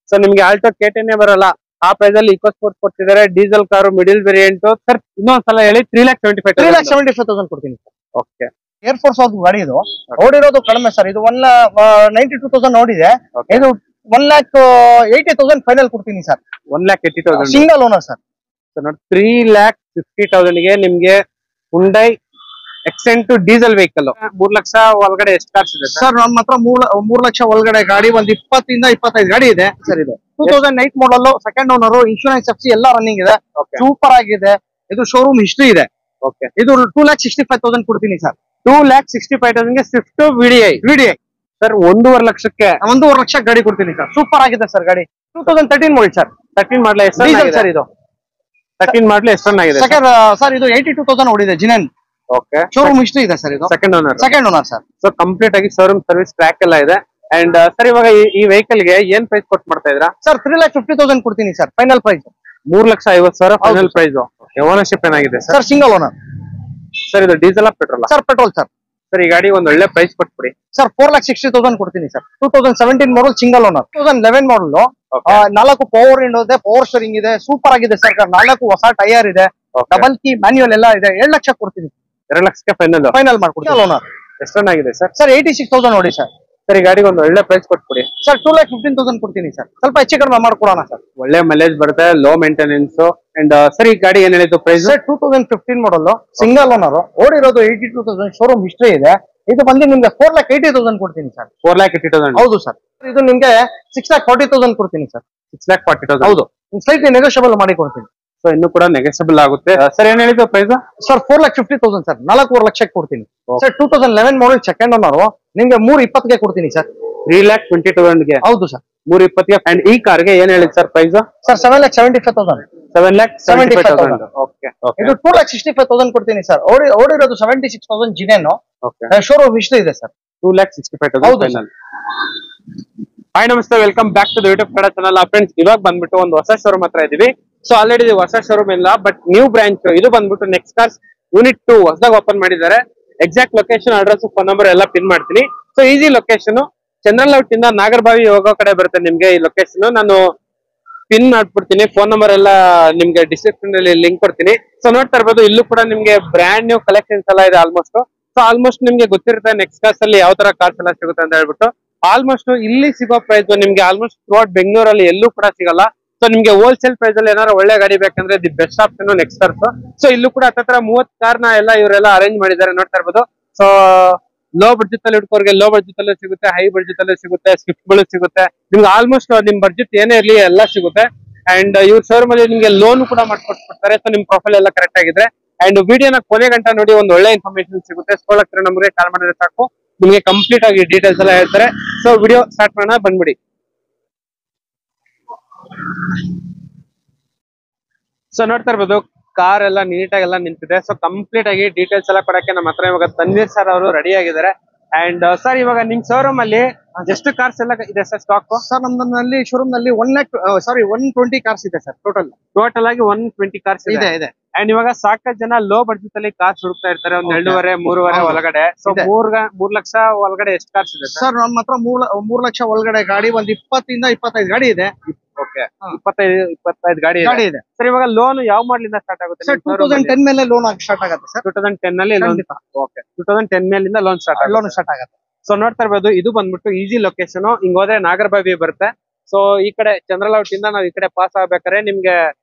So ನಿಮ್ಗೆ Alto KTನೇ ಬರಲ್ಲ, ಆ ಪ್ರೈಸ್ ಅಲ್ಲಿ ಇಕೋ ಸ್ಪೋರ್ಟ್ ಕೊಡ್ತಿದ್ದಾರೆ. Diesel car, middle variant. Sir ಇನ್ನೊಂದ್ಸಲ ಹೇಳಿ. 3,75,000 ಕೊಡ್ತೀನಿ sir. Okay. Air force of ಗಾಡಿ ಇದು. ಓಡಿರೋದು ಕಡಿಮೆ ಸರ್. ಇದು 1,92,000 ಓಡಿದೆ. ಇದು 1,80,000 ಫೈನಲ್ ಕೊಡ್ತೀನಿ ಸರ್. 1,80,000 single owner sir. 3,50,000 ಗೆ ನಿಮ್ಗೆ Hyundai Accent diesel vehicle. 3 lakh ಒಳಗಡೆ ಎಷ್ಟು ಕಾರ್ಸ್ ಇದೆ ಸರ್? ನಮ್ಮ ಹತ್ರ 3 ಲಕ್ಷ ಒಳಗಡೆ ಗಾಡಿ ಒಂದು 20 ಇಂದ 25 ಗಾಡಿ ಇದೆ ಸರ್. ಇದು 2008 ಮಾಡಲ್, ಸೆಕೆಂಡ್ ಓನರ್, ಇನ್ಶೂರೆನ್ಸ್ FC ಎಲ್ಲ ರನ್ನಿಂಗ್ ಇದೆ. ಸೂಪರ್ ಆಗಿದೆ. ಇದು ಶೋರೂಮ್ ಹಿಸ್ಟ್ರಿ ಇದೆ. ಓಕೆ. ಇದು 2,65,000 ಕೊಡ್ತೀನಿ ಸರ್. 2,65,000 ಗೆ ಸ್ವಿಫ್ಟ್ VDI ಸರ್. 1.5 ಲಕ್ಷಕ್ಕೆ 1.5 ಲಕ್ಷ ಗಾಡಿ ಕೊಡ್ತೀನಿ ಸರ್. ಸೂಪರ್ ಆಗಿದೆ ಸರ್ ಗಾಡಿ. 2013 ಮಾಡಲ್ ಸರ್. 13 ಮಾಡಲ್ ಡೀಸೆಲ್ ಸರ್. ಇದು 13 ಮಾಡಲ್ ಎಷ್ಟು ರನ್ ಆಗಿದೆ ಸರ್? ಇದು 82,000 ಓಡಿದೆ ಜಿನೆನ್. ಓಕೆ. ಶೋರೂಮ್ ಹಿಸ್ಟ್ರಿ ಇದೆ ಸರ್. ಇದು second owner sir. So complete ಆಗಿ ಶೋರೂಮ್ ಸರ್ವಿಸ್ ಟ್ರ್ಯಾಕ್ ಎಲ್ಲ ಇದೆ. ಅಂಡ್ ಸರ್ ಇವಾಗ ಈ ವೆಹಿಕಲ್ ಗೆ ಏನ್ ಪ್ರೈಸ್ ಕೊಟ್ಟು ಮಾಡ್ತಾ ಇದ್ರಾ ಸರ್? 3,50,000 ಕೊಡ್ತೀನಿ sir. Final price 3,50,000 final price. Ownership ಏನಾಗಿದೆ ಸರ್? Single owner sir. ಇದು diesel petrol sir? Petrol sir. Sir ಈ ಗಾಡಿ ಒಂದ್ ಒಳ್ಳೆ ಪ್ರೈಸ್ ಕೊಟ್ಬಿಡಿ ಸರ್. 4,60,000 ಕೊಡ್ತೀನಿ sir. 2017 model, single owner. 2011 model. 4 power window ಇದೆ, ಪವರ್ ಸ್ಟೀರಿಂಗ್ ಇದೆ. ಸೂಪರ್ ಆಗಿದೆ ಸರ್. 4 ಹೊಸ ಟೈರ್ ಇದೆ, ಡಬಲ್ ಕೀ ಮ್ಯಾನ್ಯುಯಲ್ ಎಲ್ಲ ಇದೆ. 7 ಲಕ್ಷ ಕೊಡ್ತೀನಿ. 2 ಲಕ್ಷಕ್ಕೆ ಫೈನಲ್ ಮಾಡ್ಕೊಡ್ತೀನಿ. ಓನರ್ ಎಷ್ಟು ರನ್ ಆಗಿದೆ ಸರ್? ಸರ್ 86,000 ನೋಡಿ ಸರ್. ಸರ್ ಈ ಗಾಡಿಗೆ ಒಂದು ಒಳ್ಳೆ ಪ್ರೈಸ್ ಕೊಟ್ಬಿಡಿ ಸರ್. 2,15,000 ಕೊಡ್ತೀನಿ ಸರ್. ಸ್ವಲ್ಪ ಹೆಚ್ಚು ಕಡಿಮೆ ಮಾಡ್ಕೊಡೋಣ ಸರ್. ಒಳ್ಳೆ ಮೈಲೇಜ್ ಬರುತ್ತೆ, ಲೋ ಮೇಂಟೆನೆನ್ಸ್. ಅಂಡ್ ಸರ್ ಈ ಗಾಡಿ ಏನ್ ಹೇಳಿದ್ದು price? 2015 model, single owner, ಓಡಿರೋದು 82,000. Showroom history ಇದೆ. ಇದು ಬಂದು ನಿಮ್ಗೆ 4,80,000 ಕೊಡ್ತೀನಿ ಸರ್. 4,80,000 ಹೌದು ಸರ್. ಇದು ನಿಮ್ಗೆ 6,40,000 ಕೊಡ್ತೀನಿ ಸರ್. 6,40,000 ಹೌದು. ಸ್ಲೈಟ್ಲಿ ನೆಗೋಷಿಯಬಲ್ ಮಾಡಿ ಕೊಡ್ತೀನಿ. ಸೊ ಇನ್ನು ಕೂಡ ನೆಗೆಸಬಲ್ ಆಗುತ್ತೆ ಸರ್. ಏನ್ ಹೇಳಿದ್ದು ಪ್ರೈಸ್? Sir 4,50,000 sir. 4.5 ಲಕ್ಷಕ್ಕೆ ಕೊಡ್ತೀನಿ ಸರ್. 2011 ಮಾಡಲ್, ಸೆಕೆಂಡ್ ಓನರ್, ನಿಮ್ಗೆ 3,20,000 ಕೊಡ್ತೀನಿ ಸರ್. 3,20,000 ಗೆ? ಹೌದು ಸರ್. 3,20,000. ಅಂಡ್ ಈ ಕಾರ್ಗೆ ಏನ್ ಹೇಳಿದ್ ಸರ್ ಪ್ರೈಸ್? ಸರ್ 7,75,000. 7,75,000. ಓಕೆ. ಇದು 2,65,000 ಕೊಡ್ತೀನಿ ಸರ್. ಓಡಿರೋದು 76,000 ಜಿನೆನ್. ಶೋರೂಮ್ ಹಿಸ್ಟ್ರಿ ಇದೆ ಸರ್. 2,65,000 ಫೈನಲ್. ಹಾಯ್ ನಮಸ್ತೆ, welcome back to the YouTube Kannada channel. Friends, ಇವಾಗ ಬಂದ್ಬಿಟ್ಟು ಒಂದು ಹೊಸ ಶೋರೂಮ್ ಹತ್ರ ಇದೀವಿ. ಸೊ ಆಲ್ರೆಡಿ ಹೊಸ ಶೋರೂಮ್ ಇಲ್ಲ, ಬಟ್ ನ್ಯೂ ಬ್ರಾಂಚ್. ಇದು ಬಂದ್ಬಿಟ್ಟು ನೆಕ್ಸ್ಟ್ ಕಾರ್ಸ್ ಯೂನಿಟ್ 2 ಹೊಸದಾಗಿ ಓಪನ್ ಮಾಡಿದ್ದಾರೆ. Exact location, address, phone number ಎಲ್ಲ ಪಿನ್ ಮಾಡ್ತೀನಿ. ಸೊ ಈಸಿ ಲೊಕೇಶನ್, ಚಂದ್ರಲೌಟ್ ಇಂದ ನಾಗರಬಾವಿ ಹೋಗೋ ಕಡೆ ಬರುತ್ತೆ ನಿಮ್ಗೆ ಈ ಲೊಕೇಶನ್. ನಾನು ಪಿನ್ ಮಾಡ್ಬಿಡ್ತೀನಿ. ಫೋನ್ ನಂಬರ್ ಎಲ್ಲ ನಿಮ್ಗೆ ಡಿಸ್ಕ್ರಿಪ್ಷನ್ ಅಲ್ಲಿ ಲಿಂಕ್ ಕೊಡ್ತೀನಿ. ಸೊ ನೋಡ್ತಾ ಇರ್ಬೋದು, ಇಲ್ಲೂ ಕೂಡ ನಿಮ್ಗೆ ಬ್ರ್ಯಾಂಡ್ ನ್ಯೂ ಕಲೆಕ್ಷನ್ಸ್ ಎಲ್ಲ ಇದೆ ಆಲ್ಮೋಸ್ಟ್. ಸೊ ಆಲ್ಮೋಸ್ಟ್ ನಿಮ್ಗೆ ಗೊತ್ತಿರುತ್ತೆ ನೆಕ್ಸ್ಟ್ ಕಾರ್ಸ್ ಅಲ್ಲಿ ಯಾವ ತರ ಕಾರ್ಸ್ ಎಲ್ಲ ಸಿಗುತ್ತೆ ಅಂತ ಹೇಳ್ಬಿಟ್ಟು. ಆಲ್ಮೋಸ್ಟ್ ಇಲ್ಲಿ ಸಿಗೋ ಪ್ರೈಸ್ ನಿಮ್ಗೆ ಆಲ್ಮೋಸ್ಟ್ ಥ್ರೂಔಟ್ ಬೆಂಗಳೂರಲ್ಲಿ ಎಲ್ಲೂ ಕೂಡ ಸಿಗಲ್ಲ. ಸೊ ನಿಮ್ಗೆ ಹೋಲ್ಸೇಲ್ ಪ್ರೈಸ್ ಅಲ್ಲಿ ಏನಾದ್ರು ಒಳ್ಳೆ ಗಾಡಿ ಬೇಕಂದ್ರೆ the best option next cars. So ಇಲ್ಲೂ ಕೂಡ ಹತ್ರ 30 ಕಾರ್ನ ಎಲ್ಲ ಇವರೆಲ್ಲ ಅರೇಂಜ್ ಮಾಡಿದ್ದಾರೆ, ನೋಡ್ತಾ ಇರ್ಬೋದು. ಸೊ ಲೋ ಬಡ್ಜೆಟ್ ಅಲ್ಲಿ ಹುಡ್ಕೋರ್ಗೆ ಲೋ ಬಡ್ಜೆಟ್ ಅಲ್ಲೂ ಸಿಗುತ್ತೆ, ಹೈ ಬಡ್ಜೆಟ್ ಅಲ್ಲೂ ಸಿಗುತ್ತೆ, ಸ್ವಿಫ್ಟ್ ಗಳು ಸಿಗುತ್ತೆ. ನಿಮ್ಗೆ ಆಲ್ಮೋಸ್ಟ್ ನಿಮ್ ಬಡ್ಜೆಟ್ ಏನೇ ಇರ್ಲಿ ಎಲ್ಲ ಸಿಗುತ್ತೆ. ಅಂಡ್ ಇವ್ರ ಶೋರೂಮ್ ಅಲ್ಲಿ ನಿಮ್ಗೆ ಲೋನ್ ಕೂಡ ಮಾಡ್ಕೊಟ್ಬಿಡ್ತಾರೆ. ಸೊ ನಿಮ್ ಪ್ರೊಫೈಲ್ ಎಲ್ಲ ಕರೆಕ್ಟ್ ಆಗಿದ್ರೆ. ಅಂಡ್ ವಿಡಿಯೋನ ಕೊನೆ ಗಂಟ ನೋಡಿ ಒಂದು ಒಳ್ಳೆ ಇನ್ಫಾರ್ಮೇಶನ್ ಸಿಗುತ್ತೆ. ಸ್ಕೋಲ್ ನಮ್ಗೆ ಕಾಲ್ ಮಾಡಿದ್ರೆ ಸಾಕು, ನಿಮ್ಗೆ ಕಂಪ್ಲೀಟ್ ಆಗಿ ಡೀಟೇಲ್ಸ್ ಎಲ್ಲ ಹೇಳ್ತಾರೆ. ಸೊ ವಿಡಿಯೋ ಸ್ಟಾರ್ಟ್ ಮಾಡೋಣ, ಬಂದ್ಬಿಡಿ. ಸೊ ನೋಡ್ತಾ ಇರ್ಬೋದು, ಕಾರ್ ಎಲ್ಲ ನೀಟಾಗಿ ಎಲ್ಲ ನಿಂತಿದೆ. ಸೊ ಕಂಪ್ಲೀಟ್ ಆಗಿ ಡೀಟೇಲ್ಸ್ ಎಲ್ಲ ಕೊಡಕ್ಕೆ ನಮ್ಮ ಹತ್ರ ಇವಾಗ ತನ್ವೀರ್ ಸರ್ ಅವರು ರೆಡಿ ಆಗಿದ್ದಾರೆ. ಅಂಡ್ ಸರ್ ಇವಾಗ ನಿಮ್ ಶೋರೂಮ್ ಅಲ್ಲಿ ಎಷ್ಟು ಕಾರ್ಸ್ ಎಲ್ಲ ಇದೆ ಸರ್ ಸ್ಟಾಕ್? ಸರ್ ನಮ್ಮಲ್ಲಿ ಶೋರೂಮ್ ನಲ್ಲಿ 120 ಕಾರ್ಸ್ ಇದೆ ಸರ್. ಟೋಟಲ್ ಆಗಿ 120 ಕಾರ್ಸ್ ಇದೆ. ಅಂಡ್ ಇವಾಗ ಸಾಕಷ್ಟು ಜನ ಲೋ ಬಡ್ಜೆಟ್ ಅಲ್ಲಿ ಕಾರ್ಸ್ ಹುಡುಕ್ತಾ ಇರ್ತಾರೆ, ಒಂದ್ 2.5-3 ಒಳಗಡೆ. ಸೊ 3 ಲಕ್ಷ ಒಳಗಡೆ ಎಷ್ಟು ಕಾರ್ಸ್ ಇದೆ ಸರ್? ನಮ್ಮ ಹತ್ರ 3 ಲಕ್ಷ ಒಳಗಡೆ ಗಾಡಿ ಒಂದು 20 ಇಂದ 25 ಗಾಡಿ ಇದೆ. ಓಕೆ. 25 ಗಾಡಿ ಇದೆ ಸರ್. ಇವಾಗ ಲೋನ್ ಯಾವ ಮಾಡ್ಲಿಂದ ಸ್ಟಾರ್ಟ್ ಆಗುತ್ತೆ? 2010 ಮೇಲೆ ಲೋನ್ ಸ್ಟಾರ್ಟ್ ಆಗುತ್ತೆ ಸರ್. 2010 ನಲ್ಲಿ ಲೋನ್. ಓಕೆ. 2010 ಮೇಲಿಂದ ಲೋನ್ ಸ್ಟಾರ್ಟ್ ಆಗುತ್ತೆ. ಸೊ ನೋಡ್ತಾ ಇರ್ಬೋದು, ಇದು ಬಂದ್ಬಿಟ್ಟು ಈಸಿ ಲೊಕೇಶನ್. ಹಿಂಗ್ ಹೋದ್ರೆ ನಾಗರಬಾವಿ ಬರುತ್ತೆ. ಸೊ ಈ ಕಡೆ ಚಂದ್ರಲೌಟ್ ಇಂದ ನಾವು ಈ ಕಡೆ ಪಾಸ್ ಆಗ್ಬೇಕಾದ್ರೆ ನಿಮ್ಗೆ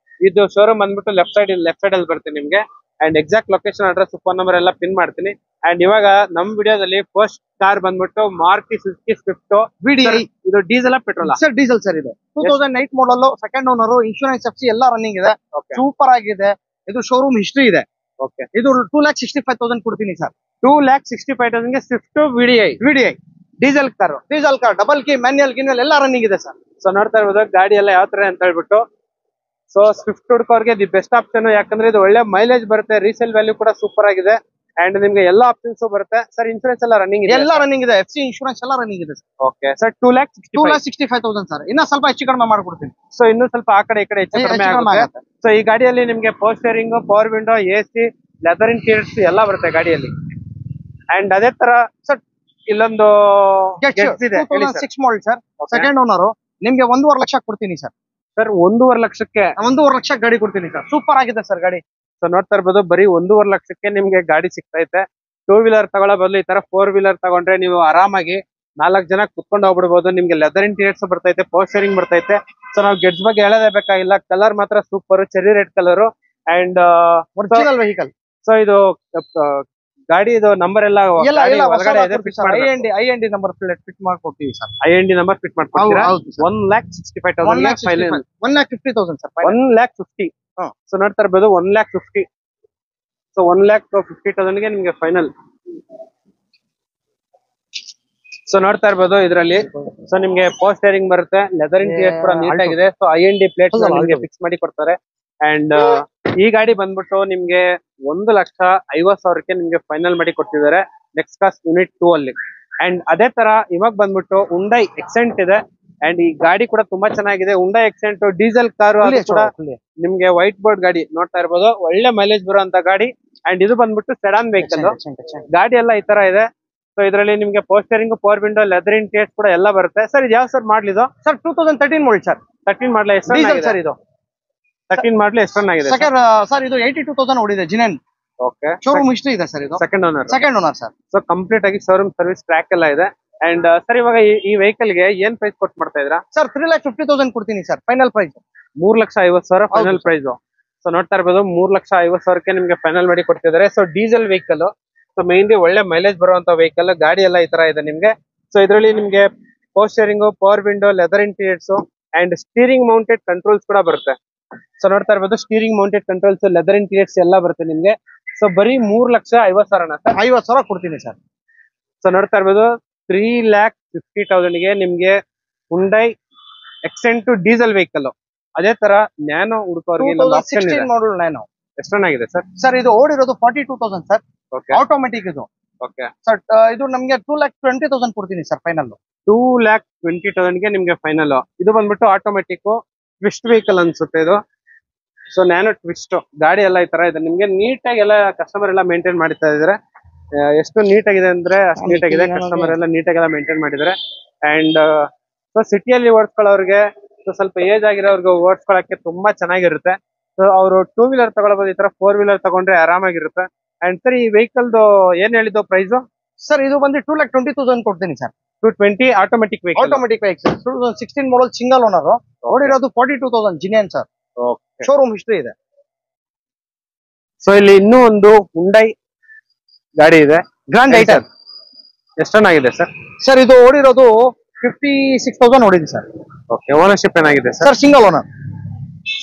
ಇದು ಶೋರೂಮ್ ಬಂದ್ಬಿಟ್ಟು ಲೆಫ್ಟ್ ಸೈಡ್ ಅಲ್ಲಿ ಬರುತ್ತೆ ನಿಮ್ಗೆ. And exact location, address, phone number ಎಲ್ಲ ಪಿನ್ ಮಾಡ್ತೀನಿ. ಅಂಡ್ ಇವಾಗ ನಮ್ ವಿಡಿಯೋದಲ್ಲಿ ಫಸ್ಟ್ ಕಾರ್ ಬಂದ್ಬಿಟ್ಟು ಮಾರುತಿ ಸುಜುಕಿ ಸ್ವಿಫ್ಟ್ VDI. ಇದು diesel petrol sir? Diesel sir. ಇದು 2008 ಮಾಡಲ್, ಸೆಕೆಂಡ್ ಓನರ್, ಇನ್ಶೂರೆನ್ಸ್ FC ಎಲ್ಲ ರನ್ನಿಂಗ್ ಇದೆ. ಸೂಪರ್ ಆಗಿದೆ. ಇದು ಶೋರೂಮ್ ಹಿಸ್ಟ್ರಿ ಇದೆ. ಓಕೆ. ಇದು 2,65,000 ಕೊಡ್ತೀನಿ ಸರ್. 2,65,000 ಗೆ Swift VDI diesel car. Double key manual ಎಲ್ಲ ರನ್ನಿಂಗ್ ಇದೆ ಸರ್. ಸೊ ನೋಡ್ತಾ ಇರ್ಬೋದು ಗಾಡಿ ಎಲ್ಲ ಯಾವ ತರ ಅಂತ ಹೇಳ್ಬಿಟ್ಟು. ಸೊ ಸ್ವಿಫ್ಟ್ ಹುಡ್ಕೋರ್ಗೆ ದಿ ಬೆಸ್ಟ್ ಆಪ್ಷನ್, ಯಾಕಂದ್ರೆ ಇದು ಒಳ್ಳೆ ಮೈಲೇಜ್ ಬರುತ್ತೆ, ರೀಸೇಲ್ ವ್ಯಾಲ್ಯೂ ಕೂಡ ಸೂಪರ್ ಆಗಿದೆ. ಅಂಡ್ ನಿಮ್ಗೆ ಎಲ್ಲ ಆಪ್ಷನ್ಸ್ ಬರುತ್ತೆ ಸರ್. ಇನ್ಶೂರೆನ್ಸ್ ಎಲ್ಲ ರನ್ನಿಂಗ್ ಇದೆ. FC ಇನ್ಶೂರೆನ್ಸ್ ಎಲ್ಲ ರನ್ನಿಂಗ್ ಇದೆ. Okay sir. 2,65,000 ಸರ್. ಇನ್ನ ಸ್ವಲ್ಪ ಹೆಚ್ಚು ಕಡಿಮೆ ಮಾಡ್ಕೊಡ್ತೀನಿ. ಸೊ ಇನ್ನೂ ಸ್ವಲ್ಪ ಆ ಕಡೆ ಈ ಕಡೆ ಹೆಚ್ಚು ಕಡಿಮೆ ಆಗುತ್ತೆ. ಸೊ ಈ ಗಾಡಿಯಲ್ಲಿ ನಿಮ್ಗೆ power steering, power window, AC, leather interiors ಎಲ್ಲ ಬರುತ್ತೆ ಗಾಡಿಯಲ್ಲಿ. ಅಂಡ್ ಅದೇ ತರ ಸರ್ ಇಲ್ಲೊಂದು 6 ಮಾಡಲ್ ಸರ್. ಸೆಕೆಂಡ್ ಓನರ್, ನಿಮ್ಗೆ 1.5 ಲಕ್ಷ ಕೊಡ್ತೀನಿ ಸರ್. ಸರ್ 1.5 ಲಕ್ಷಕ್ಕೆ 1.5 ಲಕ್ಷ ಗಾಡಿ ಕೊಡ್ತೀನಿ ಸರ್. ಸೂಪರ್ ಆಗಿದೆ ಸರ್ ಗಾಡಿ. ಸೊ ನೋಡ್ತಾ ಇರ್ಬೋದು, ಬರೀ 1.5 ಲಕ್ಷಕ್ಕೆ ನಿಮ್ಗೆ ಗಾಡಿ ಸಿಗ್ತೈತೆ. 2 ವೀಲರ್ ತಗೊಳ್ಳೋ ಬದಲು ಈ ತರ 4 ವೀಲರ್ ತಗೊಂಡ್ರೆ ನೀವು ಆರಾಮಾಗಿ 4 ಜನ ಕುತ್ಕೊಂಡು ಹೋಗ್ಬಿಡ್ಬೋದು. ನಿಮ್ಗೆ ಲೆದರ್ ಇಂಟೀರಿಯರ್ಸ್ ಬರ್ತೈತೆ, ಪವರ್ ಸ್ಟೀರಿಂಗ್ ಬರ್ತೈತೆ. ಸೊ ನಾವು ಗೆಡ್ಸ್ ಬಗ್ಗೆ ಹೇಳೋದೇ ಬೇಕಾಗಿಲ್ಲ. ಕಲರ್ ಮಾತ್ರ super, cherry red colour and original vehicle. So ಇದು ಗಾಡಿ ಇದು ನಂಬರ್ ಎಲ್ಲ ಒಳಗಡೆ ಇದೆ, ಐಎನ್ಡಿ ನಂಬರ್ ಪ್ಲೇಟ್ ಫಿಟ್ ಮಾಡ್ಕೊಡ್ತೀವಿ ಸರ್. ಐಎನ್ಡಿ ನಂಬರ್ ಫಿಟ್ ಮಾಡ್ಕೊಡ್ತೀರಾ? 1,65,000 1,50,000 ಸರ್. 1,50,000. ಸೊ ನೋಡ್ತಾ ಇರ್ಬೋದು 1,50,000. ಸೊ 1,50,000 ನಿಮ್ಗೆ ಫೈನಲ್. ಸೊ ನೋಡ್ತಾ ಇರ್ಬೋದು ಇದರಲ್ಲಿ. ಸೊ ನಿಮ್ಗೆ ಪವರ್ ಸ್ಟೀರಿಂಗ್ ಬರುತ್ತೆ, ಲೆದರ್ ಇಂಟೀರಿಯರ್ ಕೂಡ ನೀಟ್ ಆಗಿದೆ. ಸೊ ಐಎನ್ಡಿ ಪ್ಲೇಟ್ ನಿಮ್ಗೆ ಫಿಕ್ಸ್ ಮಾಡಿ ಕೊಡ್ತಾರೆ. ಅಂಡ್ ಈ ಗಾಡಿ ಬಂದ್ಬಿಟ್ಟು ನಿಮ್ಗೆ 1,50,000 ನಿಮ್ಗೆ ಫೈನಲ್ ಮಾಡಿ ಕೊಡ್ತಿದ್ದಾರೆ ನೆಕ್ಸಾಸ್ ಯೂನಿಟ್ 2 ಅಲ್ಲಿ. ಅಂಡ್ ಅದೇ ತರ ಇವಾಗ ಬಂದ್ಬಿಟ್ಟು ಹುಂಡೈ ಎಕ್ಸೆಂಟ್ ಇದೆ. ಅಂಡ್ ಈ ಗಾಡಿ ಕೂಡ ತುಂಬಾ ಚೆನ್ನಾಗಿದೆ. ಹುಂಡೈ ಎಕ್ಸೆಂಟ್ ಡೀಸೆಲ್ ಕಾರು, ಅದು ಕೂಡ ನಿಮ್ಗೆ ವೈಟ್ ಬೋರ್ಡ್ ಗಾಡಿ ನೋಡ್ತಾ ಇರ್ಬೋದು. ಒಳ್ಳೆ ಮೈಲೇಜ್ ಬರುವಂತ ಗಾಡಿ. ಅಂಡ್ ಇದು ಬಂದ್ಬಿಟ್ಟು ಸೆಡಾನ್ ವೆಹಿಕಲ್. ಗಾಡಿ ಎಲ್ಲ ಈ ತರ ಇದೆ. ಸೊ ಇದರಲ್ಲಿ ನಿಮ್ಗೆ power steering, power window, leather interiors ಕೂಡ ಎಲ್ಲ ಬರುತ್ತೆ. ಸರ್ ಇದು ಯಾವ ಸರ್ ಮಾಡ್ಲಿದು? Sir 2013 model sir. 13 ಮಾಡಲ್ ಎಷ್ಟು ಸರ್ ಇದು? 13 ಮಾಡಲ್ ಎಷ್ಟು ರನ್ ಆಗಿದೆ ಸರ್? ಇದು 82,000 ಓಡಿದೆ ಜಿನೆನ್. ಓಕೆ. ಶೋರೂಮ್ ಹಿಸ್ಟ್ರಿ ಇದೆ ಸರ್. ಇದು second owner sir. So complete ಆಗಿ ಶೋರೂಮ್ ಸರ್ವಿಸ್ ಟ್ರ್ಯಾಕ್ ಎಲ್ಲ ಇದೆ. ಅಂಡ್ ಸರ್ ಇವಾಗ ಈ ವೆಹಿಕಲ್ ಗೆ ಏನ್ ಪ್ರೈಸ್ ಕೊಟ್ಟು ಮಾಡ್ತಾ ಇದ್ರಾ? ಸರ್ 3,50,000 ಕೊಡ್ತೀನಿ sir. Final price 3,50,000 final price. So ನೋಡ್ತಾ ಇರ್ಬೋದು 3,50,000 ನಿಮ್ಗೆ ಫೈನಲ್ ಮಾಡಿ ಕೊಡ್ತಿದ್ದಾರೆ. So diesel vehicle, so mainly ಒಳ್ಳೆ ಮೈಲೇಜ್ ಬರುವಂತ ವೆಹಿಕಲ್. ಗಾಡಿ ಎಲ್ಲ ಈ ತರ ಇದೆ ನಿಮ್ಗೆ. ಸೊ ಇದರಲ್ಲಿ ನಿಮ್ಗೆ power steering, power window, leather interiors and steering mounted controls ಕೂಡ ಬರುತ್ತೆ. ಸೊ ನೋಡ್ತಾ ಇರ್ಬೋದು steering mounted controls, leather interiors ಎಲ್ಲ ಬರುತ್ತೆ ನಿಮ್ಗೆ. ಸೊ ಬರೀ 3,50,000 ಸರ್. 50,000 ಕೊಡ್ತೀನಿ ಸರ್. ಸೊ ನೋಡ್ತಾ ಇರ್ಬೋದು 3,50,000 ನಿಮ್ಗೆ ಹುಂಡೈ ಎಕ್ಸೆಂಟ್ ಡೀಸೆಲ್ ವೆಹಿಕಲ್. ಅದೇ ತರ ನ್ಯಾನೋ ಹುಡುಕೋರಿಗೆ ಮಾಡಲ್ ನ್ಯಾನೋ ಎಷ್ಟು ರನ್ ಆಗಿದೆ ಸರ್? ಸರ್ ಇದು ಓಡಿರೋದು 42,000 ಸರ್. ಆಟೋಮೆಟಿಕ್ ಇದು. ಓಕೆ ಸರ್ ಇದು ನಮ್ಗೆ 2,20,000 ಕೊಡ್ತೀನಿ ಸರ್ ಫೈನಲ್. 2,20,000 ನಿಮ್ಗೆ ಫೈನಲ್. ಇದು ಬಂದ್ಬಿಟ್ಟು ಆಟೋಮೆಟಿಕ್ ಟ್ವಿಸ್ಟ್ ವೆಹಿಕಲ್ ಅನ್ಸುತ್ತೆ ಇದು. ಸೊ ನ್ಯಾನೋ ಟ್ವಿಸ್ಟ್ ಗಾಡಿ ಎಲ್ಲ ಈ ತರ ಇದೆ ನಿಮ್ಗೆ. ನೀಟಾಗಿ ಎಲ್ಲ ಕಸ್ಟಮರ್ ಎಲ್ಲ ಮೇಂಟೈನ್ ಮಾಡ್ತಾ ಇದಾರೆ. ಎಷ್ಟು ನೀಟಾಗಿದೆ ಅಂದ್ರೆ ಅಷ್ಟು ನೀಟಾಗಿದೆ. ಕಸ್ಟಮರ್ ಎಲ್ಲ ನೀಟಾಗೆಲ್ಲ ಮೇಂಟೈನ್ ಮಾಡಿದ್ದಾರೆ. ಅಂಡ್ ಸೊ ಸಿಟಿಯಲ್ಲಿ ಓಡಿಸ್ಕೊಳ್ಳೋರಿಗೆ, ಸ್ವಲ್ಪ ಏಜ್ ಆಗಿರೋರ್ಗೆ ಓಡಿಸ್ಕೊಳಕ್ಕೆ ತುಂಬಾ ಚೆನ್ನಾಗಿರುತ್ತೆ. ಸೊ ಅವರು 2 ವೀಲರ್ ತಗೊಳ್ಬಹುದು, ಈ ತರ 4 ವೀಲರ್ ತಗೊಂಡ್ರೆ ಆರಾಮಾಗಿರುತ್ತೆ. ಅಂಡ್ ಸರ್ ಈ ವೆಹಿಕಲ್ದು ಏನ್ ಹೇಳಿದ್ದು ಪ್ರೈಸ್? ಸರ್ ಇದು ಬಂದು 2,20,000 ಕೊಡ್ತೀನಿ sir. 220 automatic vehicle. 2016 model single owner. ಓಡಿರೋದು 42,000 ಜಿನಿಯನ್ ಸರ್. ಶೋರೂಮ್ ಹಿಸ್ಟ್ರಿ ಇದೆ. ಸೊ ಇಲ್ಲಿ ಇನ್ನೂ ಒಂದು ಹುಂಡೈ ಗಾಡಿ ಇದೆ, ಗ್ರ್ಯಾಂಡ್ ಐಟರ್. ಎಷ್ಟು ರನ್ ಆಗಿದೆ ಸರ್? ಸರ್ ಇದು ಓಡಿರೋದು 56,000 ಓಡಿದೆ ಸರ್. ಓಕೆ. ಓನರ್ಶಿಪ್ ಏನಾಗಿದೆ sir? Sir single owner.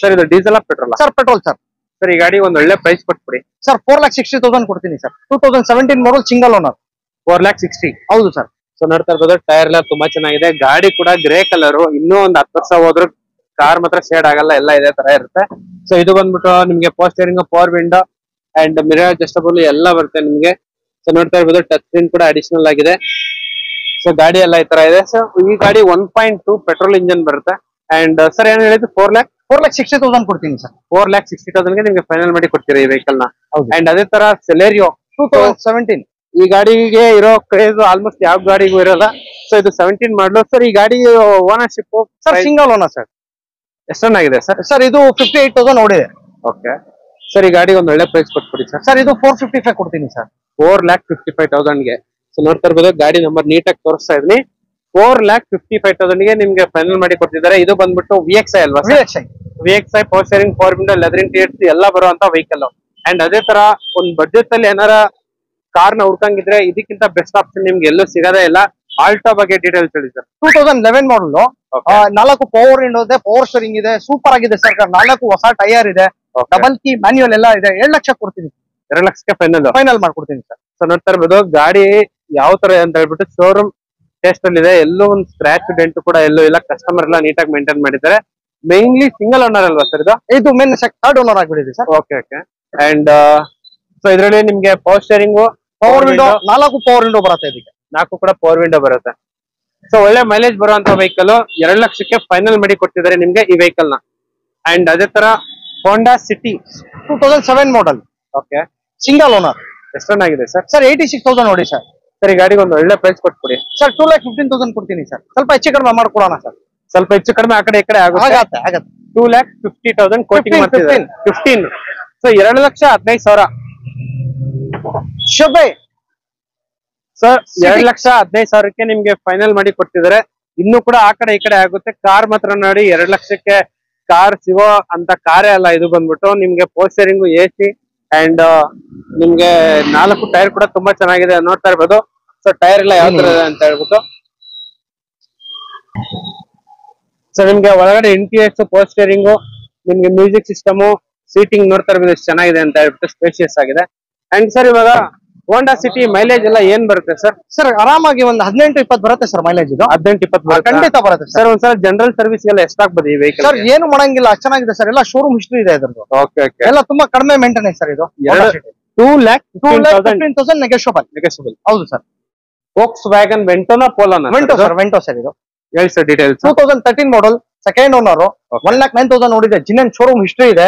Sir ಇದು diesel petrol? Sir petrol sir. Sir ಈ ಗಾಡಿ ಒಂದು ಒಳ್ಳೆ ಪ್ರೈಸ್ ಕೊಟ್ಬಿಡಿ ಸರ್. 4,60,000 ಕೊಡ್ತೀನಿ ಸರ್. 2017 model single owner. 4,60,000. ಹೌದು ಸರ್. ಸೊ ನೋಡ್ತಾ ಇರ್ಬೋದು ಟೈರ್ ಎಲ್ಲ ತುಂಬಾ ಚೆನ್ನಾಗಿದೆ. ಗಾಡಿ ಕೂಡ ಗ್ರೇ ಕಲರ್. ಇನ್ನೂ ಒಂದು 10 ವರ್ಷ ಹೋದ್ರು ಕಾರ್ ಮಾತ್ರ ಶೇಡ್ ಆಗಲ್ಲ, ಎಲ್ಲ ಇದೇ ತರ ಇರುತ್ತೆ. ಸೊ ಇದು ಬಂದ್ಬಿಟ್ಟು ನಿಮ್ಗೆ power steering, power window and mirror adjustable ಎಲ್ಲ ಬರುತ್ತೆ ನಿಮ್ಗೆ. ಸೊ ನೋಡ್ತಾ ಇರ್ಬೋದು ಟಚ್ ಸ್ಕ್ರೀನ್ ಕೂಡ ಅಡಿಷನಲ್ ಆಗಿದೆ. ಸೊ ಗಾಡಿ ಎಲ್ಲ ಈ ತರ ಇದೆ. ಸೊ ಈ ಗಾಡಿ 1.2 ಪೆಟ್ರೋಲ್ ಇಂಜಿನ್ ಬರುತ್ತೆ. ಅಂಡ್ ಸರ್ ಏನ್ ಹೇಳಿದ್ರು? 4,60,000 ಕೊಡ್ತೀನಿ ಸರ್. 4,60,000 ನಿಮ್ಗೆ ಫೈನಲ್ ಮಾಡಿ ಕೊಡ್ತೀರಾ ಈ ವೆಹಿಕಲ್ ನ. ಅಂಡ್ ಅದೇ ತರ ಸೆಲೆರಿಯೋ 2017. ಈ ಗಾಡಿಗೆ ಇರೋ ಕ್ರೇಜ್ ಆಲ್ಮೋಸ್ಟ್ ಯಾವ ಗಾಡಿಗೂ ಇರೋಲ್ಲ. ಸೊ ಇದು 17 ಮಾಡಲು. ಸರ್ ಈ ಗಾಡಿ ownership? Sir single owner sir. ಎಷ್ಟು ರನ್ ಆಗಿದೆ ಸರ್? ಸರ್ ಇದು 58,000 ಓಡಿದೆ. ಓಕೆ. ಸರ್ ಈ ಗಾಡಿ ಒಂದು ಒಳ್ಳೆ ಪ್ರೈಸ್ ಕೊಟ್ಬಿಡಿ ಸರ್. ಸರ್ ಇದು 455 ಕೊಡ್ತೀನಿ ಸರ್. 4,55,000 ಸೊ ನೋಡ್ತಾ ಇರ್ಬೋದು ಗಾಡಿ ನಂಬರ್ ನೀಟಾಗಿ ತೋರಿಸ್ತಾ ಇದೀನಿ. 4,55,000 ನಿಮ್ಗೆ ಫೈನಲ್ ಮಾಡಿ ಕೊಡ್ತಿದ್ದಾರೆ. ಇದು ಬಂದ್ಬಿಟ್ಟು VXi ಅಲ್ವಾ? VXi power steering, power window, leather interiors ಎಲ್ಲ ಬರುವಂತ ವೆಹಿಕಲ್. ಅಂಡ್ ಅದೇ ತರ ಒಂದು ಬಡ್ಜೆಟ್ ಅಲ್ಲಿ ಏನಾರ ಕಾರ್ ನ ಹುಡ್ಕಂಗಿದ್ರೆ ಇದಕ್ಕಿಂತ ಬೆಸ್ಟ್ ಆಪ್ಷನ್ ನಿಮ್ಗೆ ಎಲ್ಲೂ ಸಿಗೋದೇ ಇಲ್ಲ. ಆಲ್ಟೋ ಬಗ್ಗೆ ಡೀಟೇಲ್ಸ್ ಹೇಳಿ ಸರ್. 2011 ಮಾಡಲ್. 4 ಪವರ್ ವಿಂಡೋ ಇದೆ, ಪವರ್ ಸ್ಟೀರಿಂಗ್ ಇದೆ, ಸೂಪರ್ ಆಗಿದೆ ಸರ್. 4 ಹೊಸ ಟೈರ್ ಇದೆ, ಡಬಲ್ ಕೀ ಮ್ಯಾನ್ಯುಯಲ್ ಎಲ್ಲ ಇದೆ. 7 ಲಕ್ಷ ಕೊಡ್ತೀನಿ. 2 ಲಕ್ಷಕ್ಕೆ ಫೈನಲ್ ಮಾಡ್ಕೊಡ್ತೀನಿ ಸರ್. ಸೊ ನೋಡ್ತಾ ಇರ್ಬೋದು ಗಾಡಿ ಯಾವ ತರ ಅಂತ ಹೇಳ್ಬಿಟ್ಟು ಶೋರೂಮ್ ಟೆಸ್ಟ್ ಅಲ್ಲಿ ಇದೆ. ಎಲ್ಲೂ ಒಂದು ಸ್ಕ್ರಾಚ್ ಡೆಂಟ್ ಕೂಡ ಎಲ್ಲೂ ಇಲ್ಲ. ಕಸ್ಟಮರ್ ಎಲ್ಲ ನೀಟಾಗಿ ಮೇಂಟೈನ್ ಮಾಡಿದ್ದಾರೆ. ಮೇನ್ಲಿ ಸಿಂಗಲ್ ಓನರ್ ಅಲ್ವಾ ಸರ್ ಇದು? ಇದು ಮೇನ್ ಥರ್ಡ್ ಓನರ್ ಆಗಿಬಿಟ್ಟಿದೆ sir. Okay okay. And so ಇದರಲ್ಲಿ ನಿಮ್ಗೆ power steering, power window, 4 power window ಬರುತ್ತೆ. ಇದಕ್ಕೆ 4 ಕೂಡ ಪವರ್ ವಿಂಡೋ ಬರುತ್ತೆ. ಸೊ ಒಳ್ಳೆ ಮೈಲೇಜ್ ಬರುವಂತ ವೆಹಿಕಲ್ 2 ಲಕ್ಷಕ್ಕೆ ಫೈನಲ್ ಮಾಡಿ ಕೊಡ್ತಿದ್ದಾರೆ ನಿಮ್ಗೆ ಈ ವೆಹಿಕಲ್ ನ. ಅಂಡ್ ಅದೇ ತರ ಹೋಂಡಾ ಸಿಟಿ 2007 ಮಾಡಲ್. ಓಕೆ. Single owner. ಎಷ್ಟು ರನ್ ಆಗಿದೆ ಸರ್? ಸರ್ 86,000 ನೋಡಿ ಸರ್. ಸರ್ ಈ ಗಾಡಿಗೆ ಒಂದು ಒಳ್ಳೆ ಪ್ರೈಸ್ ಕೊಟ್ಬಿಡಿ ಸರ್. 2,15,000 ಕೊಡ್ತೀನಿ ಸರ್. ಸ್ವಲ್ಪ ಹೆಚ್ಚು ಕಡಿಮೆ ಮಾಡ್ಕೊಡೋಣ ಸರ್. ಸ್ವಲ್ಪ ಹೆಚ್ಚು ಕಡಿಮೆ ಆ ಕಡೆ ಈ ಕಡೆ ಆಗುತ್ತೆ. ಆಗತ್ತೆ 2,50,000 ಕೋಟಿಂಗ್ ಮಾಡ್ತಿದ್ದಾರೆ. 15 ಸೊ 2,15,000 ಶುಭೆ ಸರ್. 2,15,000ಕ್ಕೆ ನಿಮ್ಗೆ ಫೈನಲ್ ಮಾಡಿ ಕೊಡ್ತಿದ್ದಾರೆ. ಇನ್ನು ಕೂಡ ಆ ಕಡೆ ಈ ಕಡೆ ಆಗುತ್ತೆ. ಕಾರ್ ಮಾತ್ರ ನೋಡಿ 2 ಲಕ್ಷಕ್ಕೆ ಕಾರ್ ಸಿಗೋ ಅಂತ ಕಾರೇ ಅಲ್ಲ ಇದು. ಬಂದ್ಬಿಟ್ಟು ನಿಮ್ಗೆ ಪೋಸ್ಟರಿಂಗು AC ಅಂಡ್ ನಿಮ್ಗೆ 4 ಟೈರ್ ಕೂಡ ತುಂಬಾ ಚೆನ್ನಾಗಿದೆ ನೋಡ್ತಾ ಇರ್ಬೋದು. ಸೊ ಟೈರ್ ಎಲ್ಲ ಯಾವ ತರ ಇದೆ ಅಂತ ಹೇಳ್ಬಿಟ್ಟು. ಸೊ ನಿಮ್ಗೆ ಒಳಗಡೆ ಇಂಟೀರಿಯರ್ಸ್, ಪೋಸ್ಟರಿಂಗು, ನಿಮ್ಗೆ ಮ್ಯೂಸಿಕ್ ಸಿಸ್ಟಮ್, ಸೀಟಿಂಗ್ ನೋಡ್ತಾ ಇರ್ಬೋದು ಎಷ್ಟು ಚೆನ್ನಾಗಿದೆ ಅಂತ ಹೇಳ್ಬಿಟ್ಟು. ಸ್ಪೇಷಿಯಸ್ ಆಗಿದೆ. ಅಂಡ್ ಸರ್ ಇವಾಗ ಹೋಂಡಾ ಸಿಟಿ ಮೈಲೇಜ್ ಎಲ್ಲ ಏನ್ ಬರುತ್ತೆ ಸರ್? ಸರ್ ಆರಾಮಾಗಿ ಒಂದು 18-20 ಬರುತ್ತೆ ಸರ್ ಮೈಲೇಜ್ ಇದು. 18-20 ಖಂಡಿತ ಬರುತ್ತೆ ಸರ್. ಒಂದ್ಸಲ ಜನರಲ್ ಸರ್ವಿಸ್ ಎಲ್ಲ ಎಷ್ಟಾಗ್ಬೋದು ಈ ವೆಹಿಕಲ್? ಸರ್ ಏನು ಮಾಡಂಗಿಲ್ಲ, ಅಷ್ಟು ಚೆನ್ನಾಗಿದೆ ಸರ್. ಎಲ್ಲ ಶೋರೂಮ್ ಹಿಸ್ಟ್ರಿ ಇದೆ ಇದ್ರದ್ದು. Okay okay. ಎಲ್ಲ ತುಂಬಾ ಕಡಿಮೆ ಮೇಂಟೆನೆನ್ಸ್ ಸರ್ ಇದು. 2,15,000 ನೆಗೋಷಿಯಬಲ್. ಹೌದು ಸರ್. ವೋಕ್ಸ್ ವ್ಯಾಗನ್ ವೆಂಟೋನಾ ಪೋಲೋನಾ? ವೆಂಟೋ ಸರ್ ಇದು. ಹೇಳಿ sir details. 2013 model, second owner, 1,09,000 ನೋಡಿದೆ. ಜಿನೆನ್ ಶೋರೂಮ್ ಹಿಸ್ಟ್ರಿ ಇದೆ.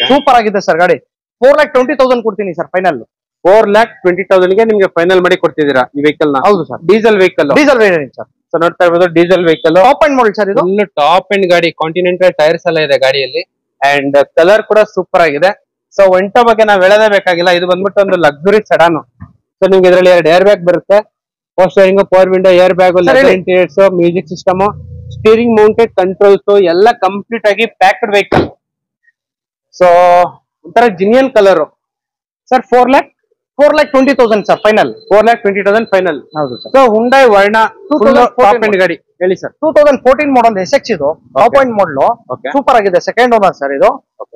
ಸೂಪರ್ ಆಗಿದೆ ಸರ್ ಗಾಡಿ. 4,20,000 ಕೊಡ್ತೀನಿ ಸರ್ ಫೈನಲ್. 4,20,000ಗೆ ನಿಮ್ಗೆ ಫೈನಲ್ ಮಾಡಿ ಕೊಡ್ತಿದ್ದೀರಾ ಈ ವೆಹಿಕಲ್ ನ? ಹೌದು sir. Diesel vehicle. Diesel variant sir. So ನೋಡ್ತಾ ಇರ್ಬೋದು diesel vehicle. Top end model sir ಇದು. ಫುಲ್ ಟಾಪ್ ಅಂಡ್ ಗಾಡಿ. ಕಾಂಟಿನೆಂಟಲ್ ಟೈರ್ಸ್ ಎಲ್ಲ ಇದೆ ಗಾಡಿಯಲ್ಲಿ. ಅಂಡ್ ಕಲರ್ ಕೂಡ ಸೂಪರ್ ಆಗಿದೆ. ಸೊ ವೆಂಟೋ ಬಗ್ಗೆ ನಾವ್ ಹೇಳದೇ ಬೇಕಾಗಿಲ್ಲ. ಇದು ಬಂದ್ಬಿಟ್ಟು ಒಂದು ಲಕ್ಸುರಿ ಸೆಡಾನ್. ಸೊ ನಿಮ್ಗೆ ಇದರಲ್ಲಿ 2 ಏರ್ ಬ್ಯಾಗ್ ಬರುತ್ತೆ. Power steering, power window, air bag, interiors, music system, steering mounted controls ಎಲ್ಲ ಕಂಪ್ಲೀಟ್ ಆಗಿ ಪ್ಯಾಕ್ಡ್ ವೆಹಿಕಲ್. ಸೊ ಒಂಥರ genuine colour sir. 4,20,000 sir final. 4,20,000 final. ಹೌದು sir. So Hyundai Verna top end ಗಾಡಿ. ಹೇಳಿ sir. 2014 model SX ಇದು. Top end model super ಆಗಿದೆ. Second owner sir ಇದು.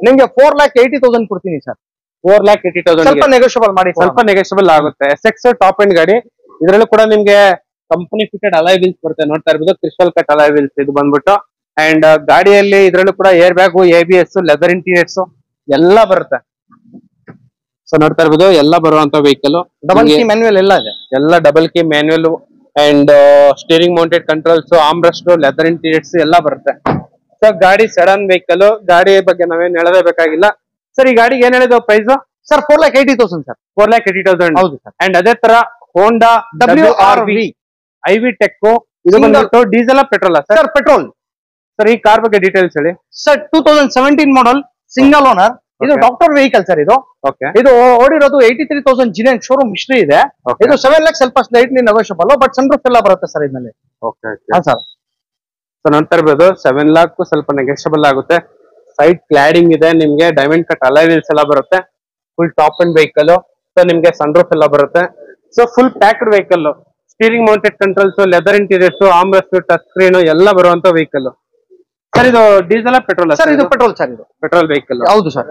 ನಿಮ್ಗೆ 4,80,000 ಕೊಡ್ತೀನಿ ಸರ್. 4,80,000 ಸ್ವಲ್ಪ ನೆಗೋಷಿಯಬಲ್ ಮಾಡಿ. ಸ್ವಲ್ಪ ನೆಗೋಷಿಯಬಲ್ ಆಗುತ್ತೆ. SX ಟಾಪ್ ಅಂಡ್ ಗಾಡಿ. ಇದರಲ್ಲೂ ಕೂಡ ನಿಮ್ಗೆ ಕಂಪನಿ ಫಿಟೆಡ್ ಅಲಾಯ್ ವೀಲ್ಸ್ ಬರುತ್ತೆ. ನೋಡ್ತಾ ಇರ್ಬೋದು ಕ್ರಿಸ್ಟಲ್ ಕಟ್ ಅಲಾಯ್ ವೀಲ್ಸ್ ಇದು ಬಂದ್ಬಿಟ್ಟು. ಅಂಡ್ ಗಾಡಿಯಲ್ಲಿ ಇದರಲ್ಲೂ ಕೂಡ air bag, ABS, leather interiors ಎಲ್ಲ ಬರುತ್ತೆ. ಸೊ ನೋಡ್ತಾ ಇರ್ಬೋದು ಎಲ್ಲ ಬರುವಂತ ವೆಹಿಕಲ್. ಡಬಲ್ ಕೀ ಮ್ಯಾನ್ಯುಯಲ್ ಎಲ್ಲ ಇದೆ. ಎಲ್ಲ double key manual and steering mounted controls, armrest, leather interiors ಎಲ್ಲ ಬರುತ್ತೆ. ಸೊ ಗಾಡಿ ಸೆಡನ್ ವೆಹಿಕಲ್. ಗಾಡಿ ಬಗ್ಗೆ ನಾವೇನ್ ಹೇಳಬೇಕಾಗಿಲ್ಲ ಸರ್. ಈ ಗಾಡಿಗೆ ಏನ್ ಹೇಳಿದ್ರು ಪ್ರೈಸ್ ಸರ್? 4,80,000 ಸರ್. 4,80,000. ಹೌದು ಸರ್. ಅಂಡ್ ಅದೇ ತರ ಹೋಂಡಾ WRV IV ಟೆಕ್. ಇದು ಬಂದ್ಬಿಟ್ಟು diesel petrol sir? Petrol sir. ಈ ಕಾರ್ ಬಗ್ಗೆ ಡೀಟೇಲ್ಸ್ ಹೇಳಿ ಸರ್. 2017 model, single owner. ಇದು ಡಾಕ್ಟರ್ ವೆಹಿಕಲ್ ಸರ್ ಇದು. ಇದು ಓಡಿರೋದು 83,000 ಜಿನೆನ್ ಶೋರೂಮ್ ಹಿಸ್ಟ್ರಿ ಇದೆ. ಇದು 7 lakhs ಸ್ವಲ್ಪ ಸ್ಲೈಟ್ಲಿ ನೆಗೋಷಿಯಬಲ್, ಬಟ್ ಸನ್ರೂಫ್ ಎಲ್ಲ ಬರುತ್ತೆ ಸರ್ ಇದರಲ್ಲಿ. ಸರ್ ನೋಡ್ತಾ ಇರ್ಬೋದು 7 lakh ಸ್ವಲ್ಪ ನೆಗೋಷಿಯಬಲ್ ಆಗುತ್ತೆ. ಸೈಡ್ ಕ್ಲಾಡಿಂಗ್ ಇದೆ. ನಿಮ್ಗೆ ಡೈಮಂಡ್ ಕಟ್ ಅಲಾಯ್ ವೀಲ್ಸ್ ಎಲ್ಲ ಬರುತ್ತೆ. Full top end vehicle. So ನಿಮ್ಗೆ ಸನ್ರೂಫ್ ಎಲ್ಲ ಬರುತ್ತೆ. So full packed vehicle. Steering mounted controls, leather interiors, armrest, touch screen ಎಲ್ಲ ಬರುವಂತ ವೆಹಿಕಲ್ ಸರ್. ಇದು ಡೀಸೆಲ್ ಪೆಟ್ರೋಲ್ ಸರ್? ಇದು ಪೆಟ್ರೋಲ್ ಸರ್. ಇದು ಪೆಟ್ರೋಲ್ ವೆಹಿಕಲ್. ಹೌದು ಸರ್.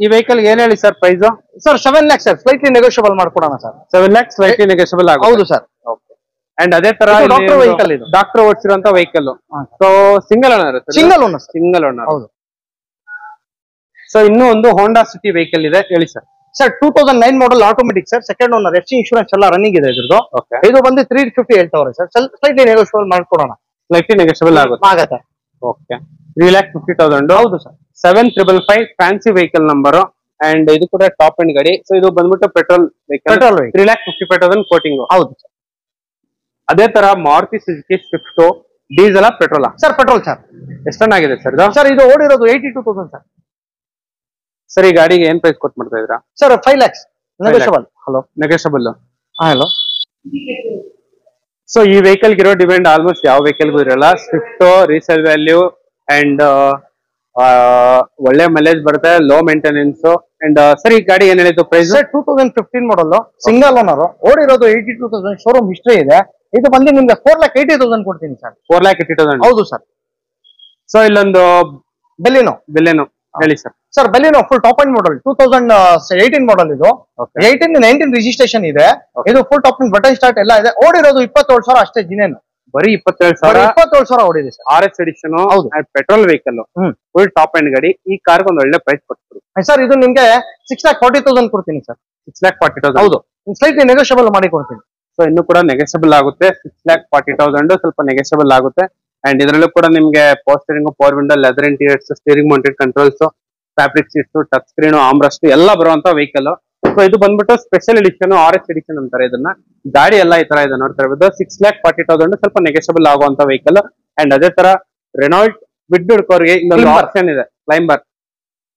ಈ ವೆಹಿಕಲ್ ಏನ್ ಹೇಳಿ sir price? Sir 7 lakhs sir. Slightly negotiable ಮಾಡ್ಕೊಡೋಣ ಸರ್. 7 lakhs ಸ್ಲೈಟ್ಲಿ ನೆಗೋಷಿಯಬಲ್ ಆಗುತ್ತೆ. ಹೌದು ಸರ್. ಅಂಡ್ ಅದೇ ತರ ಡಾಕ್ಟರ್ ವೆಹಿಕಲ್ ಇದು. Doctor ಓಡಿಸಿರುವಂತ vehicle. So single owner. Single owner. Single owner. ಹೌದು. ಸೊ ಇನ್ನೂ ಒಂದು ಹೋಂಡಾ ಸಿಟಿ ವೆಹಿಕಲ್ ಇದೆ. ಹೇಳಿ sir. Sir 2009 model automatic sir. Second owner. FC insurance ಎಲ್ಲ ರನ್ನಿಂಗ್ ಇದೆ ಇದ್ರದ್ದು. ಇದು ಬಂದು 350 ಹೇಳ್ತಾವ್ರೆ ಸರ್. ಸ್ಲೈಟ್ಲಿ ನೆಗೋಷಿಯಬಲ್ ಮಾಡ್ಕೊಡೋಣ. ಸ್ಲೈಟ್ಲಿ ನೆಗೋಷಿಯಬಲ್ ಆಗುತ್ತೆ. ಓಕೆ. 3,50,000. ಹೌದು sir. 7,555 fancy vehicle number. And ಇದು ಕೂಡ ಟಾಪ್ ಅಂಡ್ ಗಾಡಿ. ಸೊ ಇದು ಬಂದ್ಬಿಟ್ಟು ಪೆಟ್ರೋಲ್ ವೆಹಿಕಲ್. 3,55,000 ಕೋಟಿಂಗ್. ಹೌದು ಸರ್. ಅದೇ ತರ Maruti Suzuki Swift diesel petrol sir? Petrol sir. ಎಷ್ಟನ್ನಾಗಿದೆ ಸರ್ ಇದು? ಸರ್ ಇದು ಓಡಿರೋದು 82,000 ಸರ್. ಸರ್ ಈ ಗಾಡಿಗೆ ಏನ್ ಪ್ರೈಸ್ ಕೊಟ್ಟು ಮಾಡ್ತಾ ಇದ್ದೀರಾ sir? 5 lakhs negotiable. Hello negotiable. Hello. So ಈ ವೆಹಿಕಲ್ ಇರೋ ಡಿಪೆಂಡ್ ಆಲ್ಮೋಸ್ಟ್ ಯಾವ ವೆಹಿಕಲ್ ಇರಲ್ಲ. ಸ್ವಿಫ್ಟ್ ರೀಸೇಲ್ ವ್ಯಾಲ್ಯೂ ಅಂಡ್ ಒಳ್ಳೆ ಮೈಲೇಜ್ ಬರುತ್ತೆ, ಲೋ ಮೇಂಟೆನೆನ್ಸ್. ಅಂಡ್ ಸರ್ ಈ ಗಾಡಿ ಏನ್ ಹೇಳಿದ್ದು price? 2015 model, single owner, ಓಡಿರೋದು 82,000 showroom history ಇದೆ. ಇದು ಬಂದು ನಿಮ್ಗೆ 4,80,000 ಕೊಡ್ತೀನಿ ಸರ್. 4,80,000. ಹೌದು ಸರ್. ಸೊ ಇಲ್ಲೊಂದು ಬೆಲಿನೋ ಹೇಳಿ sir. Sir Baleno full top end model 2018 model. ಇದು 18-19 ರಿಜಿಸ್ಟ್ರೇಷನ್ ಇದೆ. ಇದು full top end button start ಎಲ್ಲ ಇದೆ. ಓಡಿರೋದು 27,000 ಅಷ್ಟೇ ಜಿನೇನು. ಬರೀ 27,000 ಓಡಿದೆ sir. RS edition petrol vehicle, full top end ಗಾಡಿ. ಈ ಕಾರ್ಗೆ ಒಂದು ಒಳ್ಳೆ ಪ್ರೈಸ್ ಕೊಡ್ತೀವಿ ಸರ್. ಇದು ನಿಮ್ಗೆ 6,40,000 ಕೊಡ್ತೀನಿ ಸರ್. 6,40,000. ಹೌದು. ಸ್ಲೈಟ್ಲಿ ನೆಗೋಷಿಯಬಲ್ ಮಾಡಿ ಕೊಡ್ತೀನಿ. ಸೊ ಇನ್ನು ಕೂಡ ನೆಗೋಷಿಯಬಲ್ ಆಗುತ್ತೆ. 6,40,000 ಸ್ವಲ್ಪ ನೆಗೋಷಿಯಬಲ್ ಆಗುತ್ತೆ. ಅಂಡ್ ಇದರಲ್ಲೂ ಕೂಡ ನಿಮ್ಗೆ power steering, power window, leather interiors, steering mounted controls, fabric seats, touch screen, armrest ಎಲ್ಲ ಬರುವಂತ ವೆಹಿಕಲ್. ಸೊ ಇದು ಬಂದ್ಬಿಟ್ಟು ಸ್ಪೆಷಲ್ ಎಡಿಷನ್, RS ಎಡಿಷನ್ ಅಂತಾರೆ ಇದನ್ನ. ಗಾಡಿ ಎಲ್ಲ ಈ ತರ ಇದೆ ನೋಡ್ತಾ ಇರ್ಬೋದು. 6,40,000 ಸ್ವಲ್ಪ ನೆಗೋಷಿಯಬಲ್ ಆಗುವಂತ ವೆಹಿಕಲ್. ಅಂಡ್ ಅದೇ ತರ ರೆನಾಲ್ಟ್ ಬಿಡ್ ಹುಡ್ಕೋರ್ಗೆ ಇನ್ನೊಂದು Climber. ಆಪ್ಷನ್ ಇದೆ, ಕ್ಲೈಂಬರ್.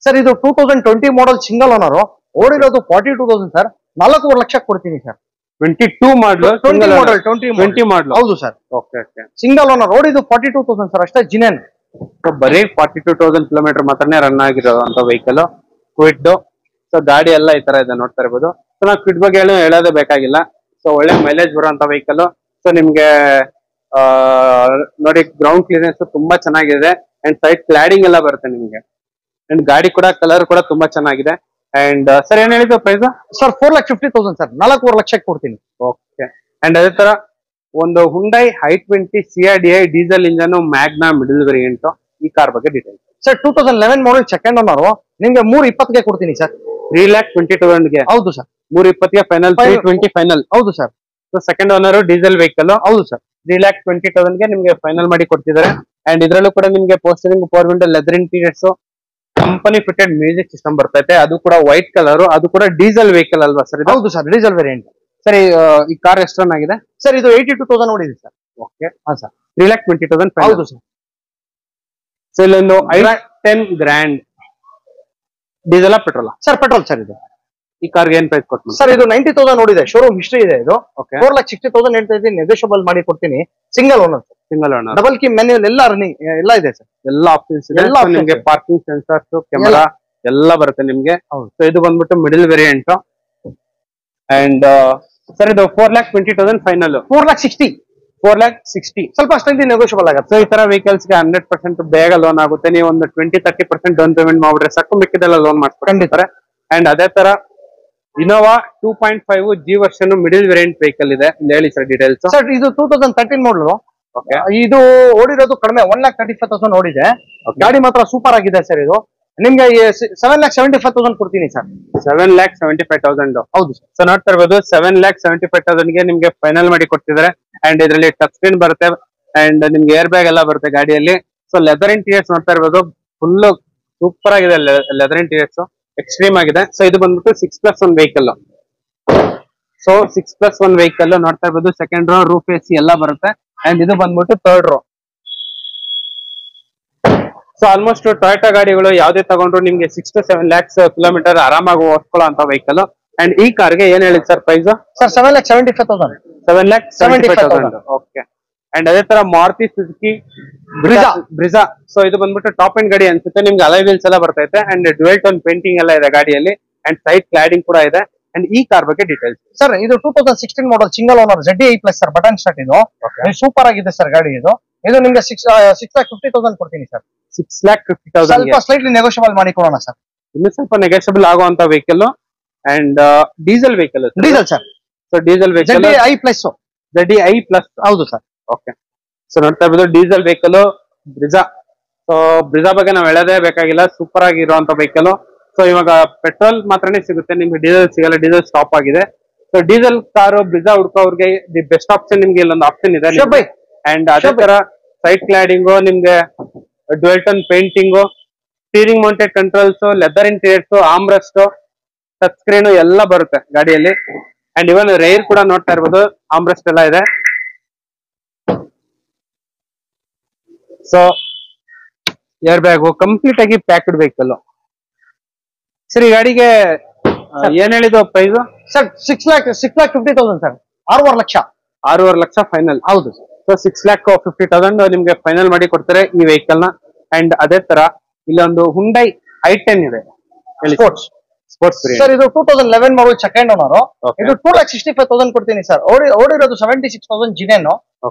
ಸರ್ ಇದು 2020 ಮಾಡಲ್ ಸಿಂಗಲ್ ಓನರ್, ಓಡಿರೋದು 42,000 ಸರ್. 4.5 ಲಕ್ಷ ಕೊಡ್ತೀನಿ ಸರ್. 22 model 20 model. ಹೌದು sir. Okay okay. Single owner, ಓಡಿದು 42,000 ಸರ್ ಅಷ್ಟೇ, ಜಿನೆನ್. ಬರೀ 42,000 ಕಿಲೋಮೀಟರ್ ಮಾತ್ರನೇ ರನ್ ಆಗಿರೋಂತ ವೆಹಿಕಲ್ ಕ್ವಿಡ್. ಸೊ ಗಾಡಿ ಎಲ್ಲ ಈ ತರ ಇದೆ ನೋಡ್ತಾ ಇರ್ಬೋದು. ಸೊ ನಾವು ಕ್ವಿಡ್ ಬಗ್ಗೆ ಹೇಳೋದೇ ಬೇಕಾಗಿಲ್ಲ. ಸೊ ಒಳ್ಳೆ ಮೈಲೇಜ್ ಬರುವಂತ ವೆಹಿಕಲ್. ಸೊ ನಿಮ್ಗೆ ನೋಡಿ ಗ್ರೌಂಡ್ ಕ್ಲಿಯರೆನ್ಸ್ ತುಂಬಾ ಚೆನ್ನಾಗಿದೆ ಅಂಡ್ ಸೈಡ್ ಕ್ಲಾಡಿಂಗ್ ಎಲ್ಲ ಬರುತ್ತೆ ನಿಮ್ಗೆ. ಅಂಡ್ ಗಾಡಿ ಕೂಡ ಕಲರ್ ಕೂಡ ತುಂಬಾ ಚೆನ್ನಾಗಿದೆ. ಅಂಡ್ ಸರ್ ಏನ್ ಹೇಳಿದ್ರು ಪ್ರೈಸ್? Sir 4,50,000 sir. 4.5 ಲಕ್ಷಕ್ಕೆ ಕೊಡ್ತೀನಿ. ಓಕೆ. ಅಂಡ್ ಅದೇ ತರ ಒಂದು Hyundai i20 CRDI diesel engine Magna middle variant, ಈ ಕಾರ್ ಬಗ್ಗೆ details. Sir 2011 model second owner, ನಿಮ್ಗೆ 3,20ಗೆ ಕೊಡ್ತೀನಿ ಸರ್. 3,20,000 ಹೌದು ಸರ್. 3,20 final, 320 final. ಹೌದು sir. So second owner diesel vehicle. ಹೌದು ಸರ್. 3,20,000 ನಿಮ್ಗೆ ಫೈನಲ್ ಮಾಡಿ ಕೊಡ್ತಿದ್ದಾರೆ. ಅಂಡ್ ಇದ್ರಲ್ಲೂ ಕೂಡ ನಿಮ್ಗೆ power steering, power window, leather interiors, company fitted music system ಬರ್ತೈತೆ. ಅದು ಕೂಡ ವೈಟ್ ಕಲರ್, ಅದು ಕೂಡ ಡೀಸೆಲ್ ವೆಹಿಕಲ್ ಅಲ್ವಾ ಸರ್? ಹೌದು ಸರ್, ಡೀಸೆಲ್ ವೇರಿಯಂಟ್. ಸರಿ, ಈ ಕಾರ್ ಎಷ್ಟು ರನ್ ಆಗಿದೆ ಸರ್? ಇದು 82,000 ಓಡಿದೆ ಸರ್. ಓಕೆ. ಹಾ ಸರ್. 3,20,000. ಹೌದು ಸರ್. ಸೊ ಇಲ್ಲೊಂದು i10 grand diesel petrol? Sir petrol sir ಇದು. ಈ ಕಾರ್ಗೆ ಏನ್ ಪ್ರೈಸ್ ಕೊಟ್ಟು ಸರ್? ಇದು 90,000 ಓಡಿದೆ, ಶೋರೂಮ್ ಹಿಸ್ಟ್ರಿ ಇದೆ. ಇದು ಓಕೆ. 4,60,000 ಹೇಳ್ತಾ ಇದ್ದೀನಿ, ನೆಗೋಷಿಯಬಲ್ ಮಾಡಿ ಕೊಡ್ತೀನಿ. Single owner, single owner, double key manual ಎಲ್ಲ ರನ್ನಿಂಗ್ ಎಲ್ಲ ಇದೆ ಸರ್. ಎಲ್ಲ ಆಪ್ಷನ್ಸ್ ಇದೆ. ಎಲ್ಲ options ನಿಮ್ಗೆ ಇದೆ. ಪಾರ್ಕಿಂಗ್ ಸೆನ್ಸರ್ಸ್, ಕ್ಯಾಮೆರಾ ಎಲ್ಲ ಬರುತ್ತೆ ನಿಮ್ಗೆ. ಹೌದು. ಸೊ ಇದು ಬಂದ್ಬಿಟ್ಟು ಮಿಡಲ್ ವೇರಿಯಂಟ್. ಅಂಡ್ ಸರ್ ಇದು 4,20,000 ಫೈನಲ್. 4,60,000. 4,60,000 ಸ್ವಲ್ಪ ಅಷ್ಟೊಂದು ನೆಗೋಷಿಯಬಲ್ ಆಗುತ್ತೆ. ಸೊ ಈ ತರ ವೆಹಿಕಲ್ಸ್ ಗೆ 100% ಬೇಗ ಲೋನ್ ಆಗುತ್ತೆ. ನೀವು ಒಂದು 20-30% ಡೌನ್ ಪೇಮೆಂಟ್ ಮಾಡ್ಬಿಟ್ರೆ ಸಾಕು, ಮಿಕ್ಕಿದೆಲ್ಲ ಲೋನ್ ಮಾಡ್ಕೊಂಡಿರ್ತಾರೆ. ಅಂಡ್ ಅದೇ ತರ Innova 2.5 G version middle variant vehicle ಇದೆ. ಹೇಳಿ ಸರ್ ಡೀಟೇಲ್ಸ್. ಸರ್ ಇದು 2013 ಮಾಡಲು. ಓಕೆ. ಇದು ಓಡಿರೋದು ಕಡಿಮೆ, 1,35,000 ಓಡಿದೆ. Okay. ಗಾಡಿ ಮಾತ್ರ ಸೂಪರ್ ಆಗಿದೆ ಸರ್. ಇದು ನಿಮ್ಗೆ 7,75,000 ಕೊಡ್ತೀನಿ ಸರ್. 7,75,000. ಹೌದು ಸರ್. ಸೊ ನೋಡ್ತಾ ಇರ್ಬೋದು, 7,75,000 ಗೆ ನಿಮ್ಗೆ ಫೈನಲ್ ಮಾಡಿ ಕೊಡ್ತಿದ್ದಾರೆ. ಅಂಡ್ ಇದರಲ್ಲಿ ಟಚ್ ಸ್ಕ್ರೀನ್ ಬರುತ್ತೆ ಅಂಡ್ ನಿಮ್ಗೆ ಏರ್ ಬ್ಯಾಗ್ ಎಲ್ಲ ಬರುತ್ತೆ ಗಾಡಿಯಲ್ಲಿ. ಸೊ ಲೆದರ್ ಇಂಟೀರಿಯರ್ಸ್ ನೋಡ್ತಾ ಇರ್ಬೋದು, ಫುಲ್ ಸೂಪರ್ ಆಗಿದೆ ಲೆದರ್ ಇಂಟೀರಿಯರ್ಸ್, ಎಕ್ಸ್ಟ್ರೀಮ್ ಆಗಿದೆ. ಸೊ ಇದು ಬಂದ್ಬಿಟ್ಟು 6+1 ವೆಹಿಕಲ್. ಸೊ 6+1 ವೆಹಿಕಲ್ ನೋಡ್ತಾ ಇರ್ಬೋದು. ಸೆಕೆಂಡ್ ರೋ, ರೂಫ್ AC ಎಲ್ಲ ಬರುತ್ತೆ. ಅಂಡ್ ಇದು ಬಂದ್ಬಿಟ್ಟು third row. So almost Toyota ಗಾಡಿಗಳು ಯಾವ್ದೇ ತಗೊಂಡ್ರು ನಿಮ್ಗೆ 6 to 7 lakhs ಕಿಲೋಮೀಟರ್ ಆರಾಮಾಗಿ ಓಡಿಸ್ಕೊಳ್ಳೋ ಅಂತ ವೆಹಿಕಲ್. ಅಂಡ್ ಈ ಕಾರ್ಗೆ ಏನ್ ಹೇಳಿದ್ sir price? Sir 7,75,000. 7,75,000. Okay. And ಅದೇ ತರ ಮಾರುತಿ ಸುಜುಕಿ ಬ್ರಿಜಾ. ಸೊ ಇದು ಬಂದ್ಬಿಟ್ಟು ಟಾಪ್ ಎಂಡ್ ಗಾಡಿ ಅನ್ಸುತ್ತೆ. ನಿಮ್ಗೆ ಅಲೈ ವೀಲ್ಸ್ ಎಲ್ಲ ಬರ್ತೈತೆ ಅಂಡ್ ಡ್ಯುಯಲ್ ಟೋನ್ ಪೇಂಟಿಂಗ್ ಎಲ್ಲ ಇದೆ ಗಾಡಿಯಲ್ಲಿ. ಅಂಡ್ ಸೈಡ್ ಕ್ಲಾಡಿಂಗ್ ಕೂಡ ಇದೆ. ಅಂಡ್ ಈ ಕಾರ್ ಬಗ್ಗೆ ಡೀಟೇಲ್ಸ್. ಸರ್ ಇದು 2016 model single owner ZDI+ sir, button start. ಇದು ಸೂಪರ್ ಆಗಿದೆ ಸರ್ ಗಾಡಿ. ಇದು ನಿಮ್ಗೆ 6,50,000 ಕೊಡ್ತೀನಿ ಸರ್. 6,50,000. ಸ್ವಲ್ಪ ಸ್ಲೈಟ್ಲಿ ನೆಗೋಷಿಯಬಲ್ ಮಾಡಿ ಕೊಡೋಣ ಸರ್. ಇನ್ನು ಸ್ವಲ್ಪ ನೆಗೋಷಿಯಬಲ್ ಆಗುವಂತ vehicle. And diesel vehicle. Diesel sir. So diesel vehicle ZDI+. ಹೌದು ಸರ್. ಓಕೆ. ಸೊ ನೋಡ್ತಾ ಇರ್ಬೋದು diesel vehicle Brezza. So Brezza ಬಗ್ಗೆ ನಾವ್ ಹೇಳೋದೇ ಬೇಕಾಗಿಲ್ಲ, ಸೂಪರ್ ಆಗಿರುವಂತ ವೆಹಿಕಲ್. ಸೊ ಇವಾಗ ಪೆಟ್ರೋಲ್ ಮಾತ್ರನೇ ಸಿಗುತ್ತೆ ನಿಮ್ಗೆ, ಡೀಸೆಲ್ ಸಿಗಲ್ಲ, ಡೀಸೆಲ್ ಸ್ಟಾಪ್ ಆಗಿದೆ. ಸೊ ಡೀಸೆಲ್ ಕಾರು ಬ್ರಿಜಾ ಹುಡ್ಕೋರ್ಗೆ ದಿ ಬೆಸ್ಟ್ ಆಪ್ಷನ್. ನಿಮ್ಗೆ ಇಲ್ಲೊಂದು ಆಪ್ಷನ್ ಇದೆ. ಅಂಡ್ ಅದೇ ತರ ಸೈಡ್ ಕ್ಲಾಡಿಂಗು, ನಿಮ್ಗೆ dual tone painting, steering mounted controls, leather interiors, armrest, touch screen ಎಲ್ಲ ಬರುತ್ತೆ ಗಾಡಿಯಲ್ಲಿ. ಅಂಡ್ ಇವನ್ ರೇರ್ ಕೂಡ ನೋಡ್ತಾ ಇರ್ಬೋದು, ಆಮ್ರೆಸ್ಟ್ ಎಲ್ಲ ಇದೆ. ಸೊ ಏರ್ ಬ್ಯಾಗು ಕಂಪ್ಲೀಟ್ ಆಗಿ ಪ್ಯಾಕ್ಡ್ ವೆಹಿಕಲ್. ಸರಿ, ಗಾಡಿಗೆ ಏನ್ ಹೇಳಿದ್ರು price? Sir 6,50,000 sir. 6.5 lakh. 6.5 lakh final. ಹೌದು ಸರ್. ಸೊ 6,50,000 ನಿಮ್ಗೆ ಫೈನಲ್ ಮಾಡಿ ಕೊಡ್ತಾರೆ ಈ ವೆಹಿಕಲ್ ನ. ಅಂಡ್ ಅದೇ ತರ ಇಲ್ಲೊಂದು ಹುಂಡೈ i10 ಇದೆ, ಸ್ಪೋರ್ಟ್ಸ್ ಸರ್. ಇದು 2011 ಮಾಡಲ್ ಸೆಕೆಂಡ್ ಓನರ್. ಇದು 2,65,000 ಕೊಡ್ತೀನಿ ಸರ್. ಓಡಿರೋದು 76,000 ಜಿನೆನ್.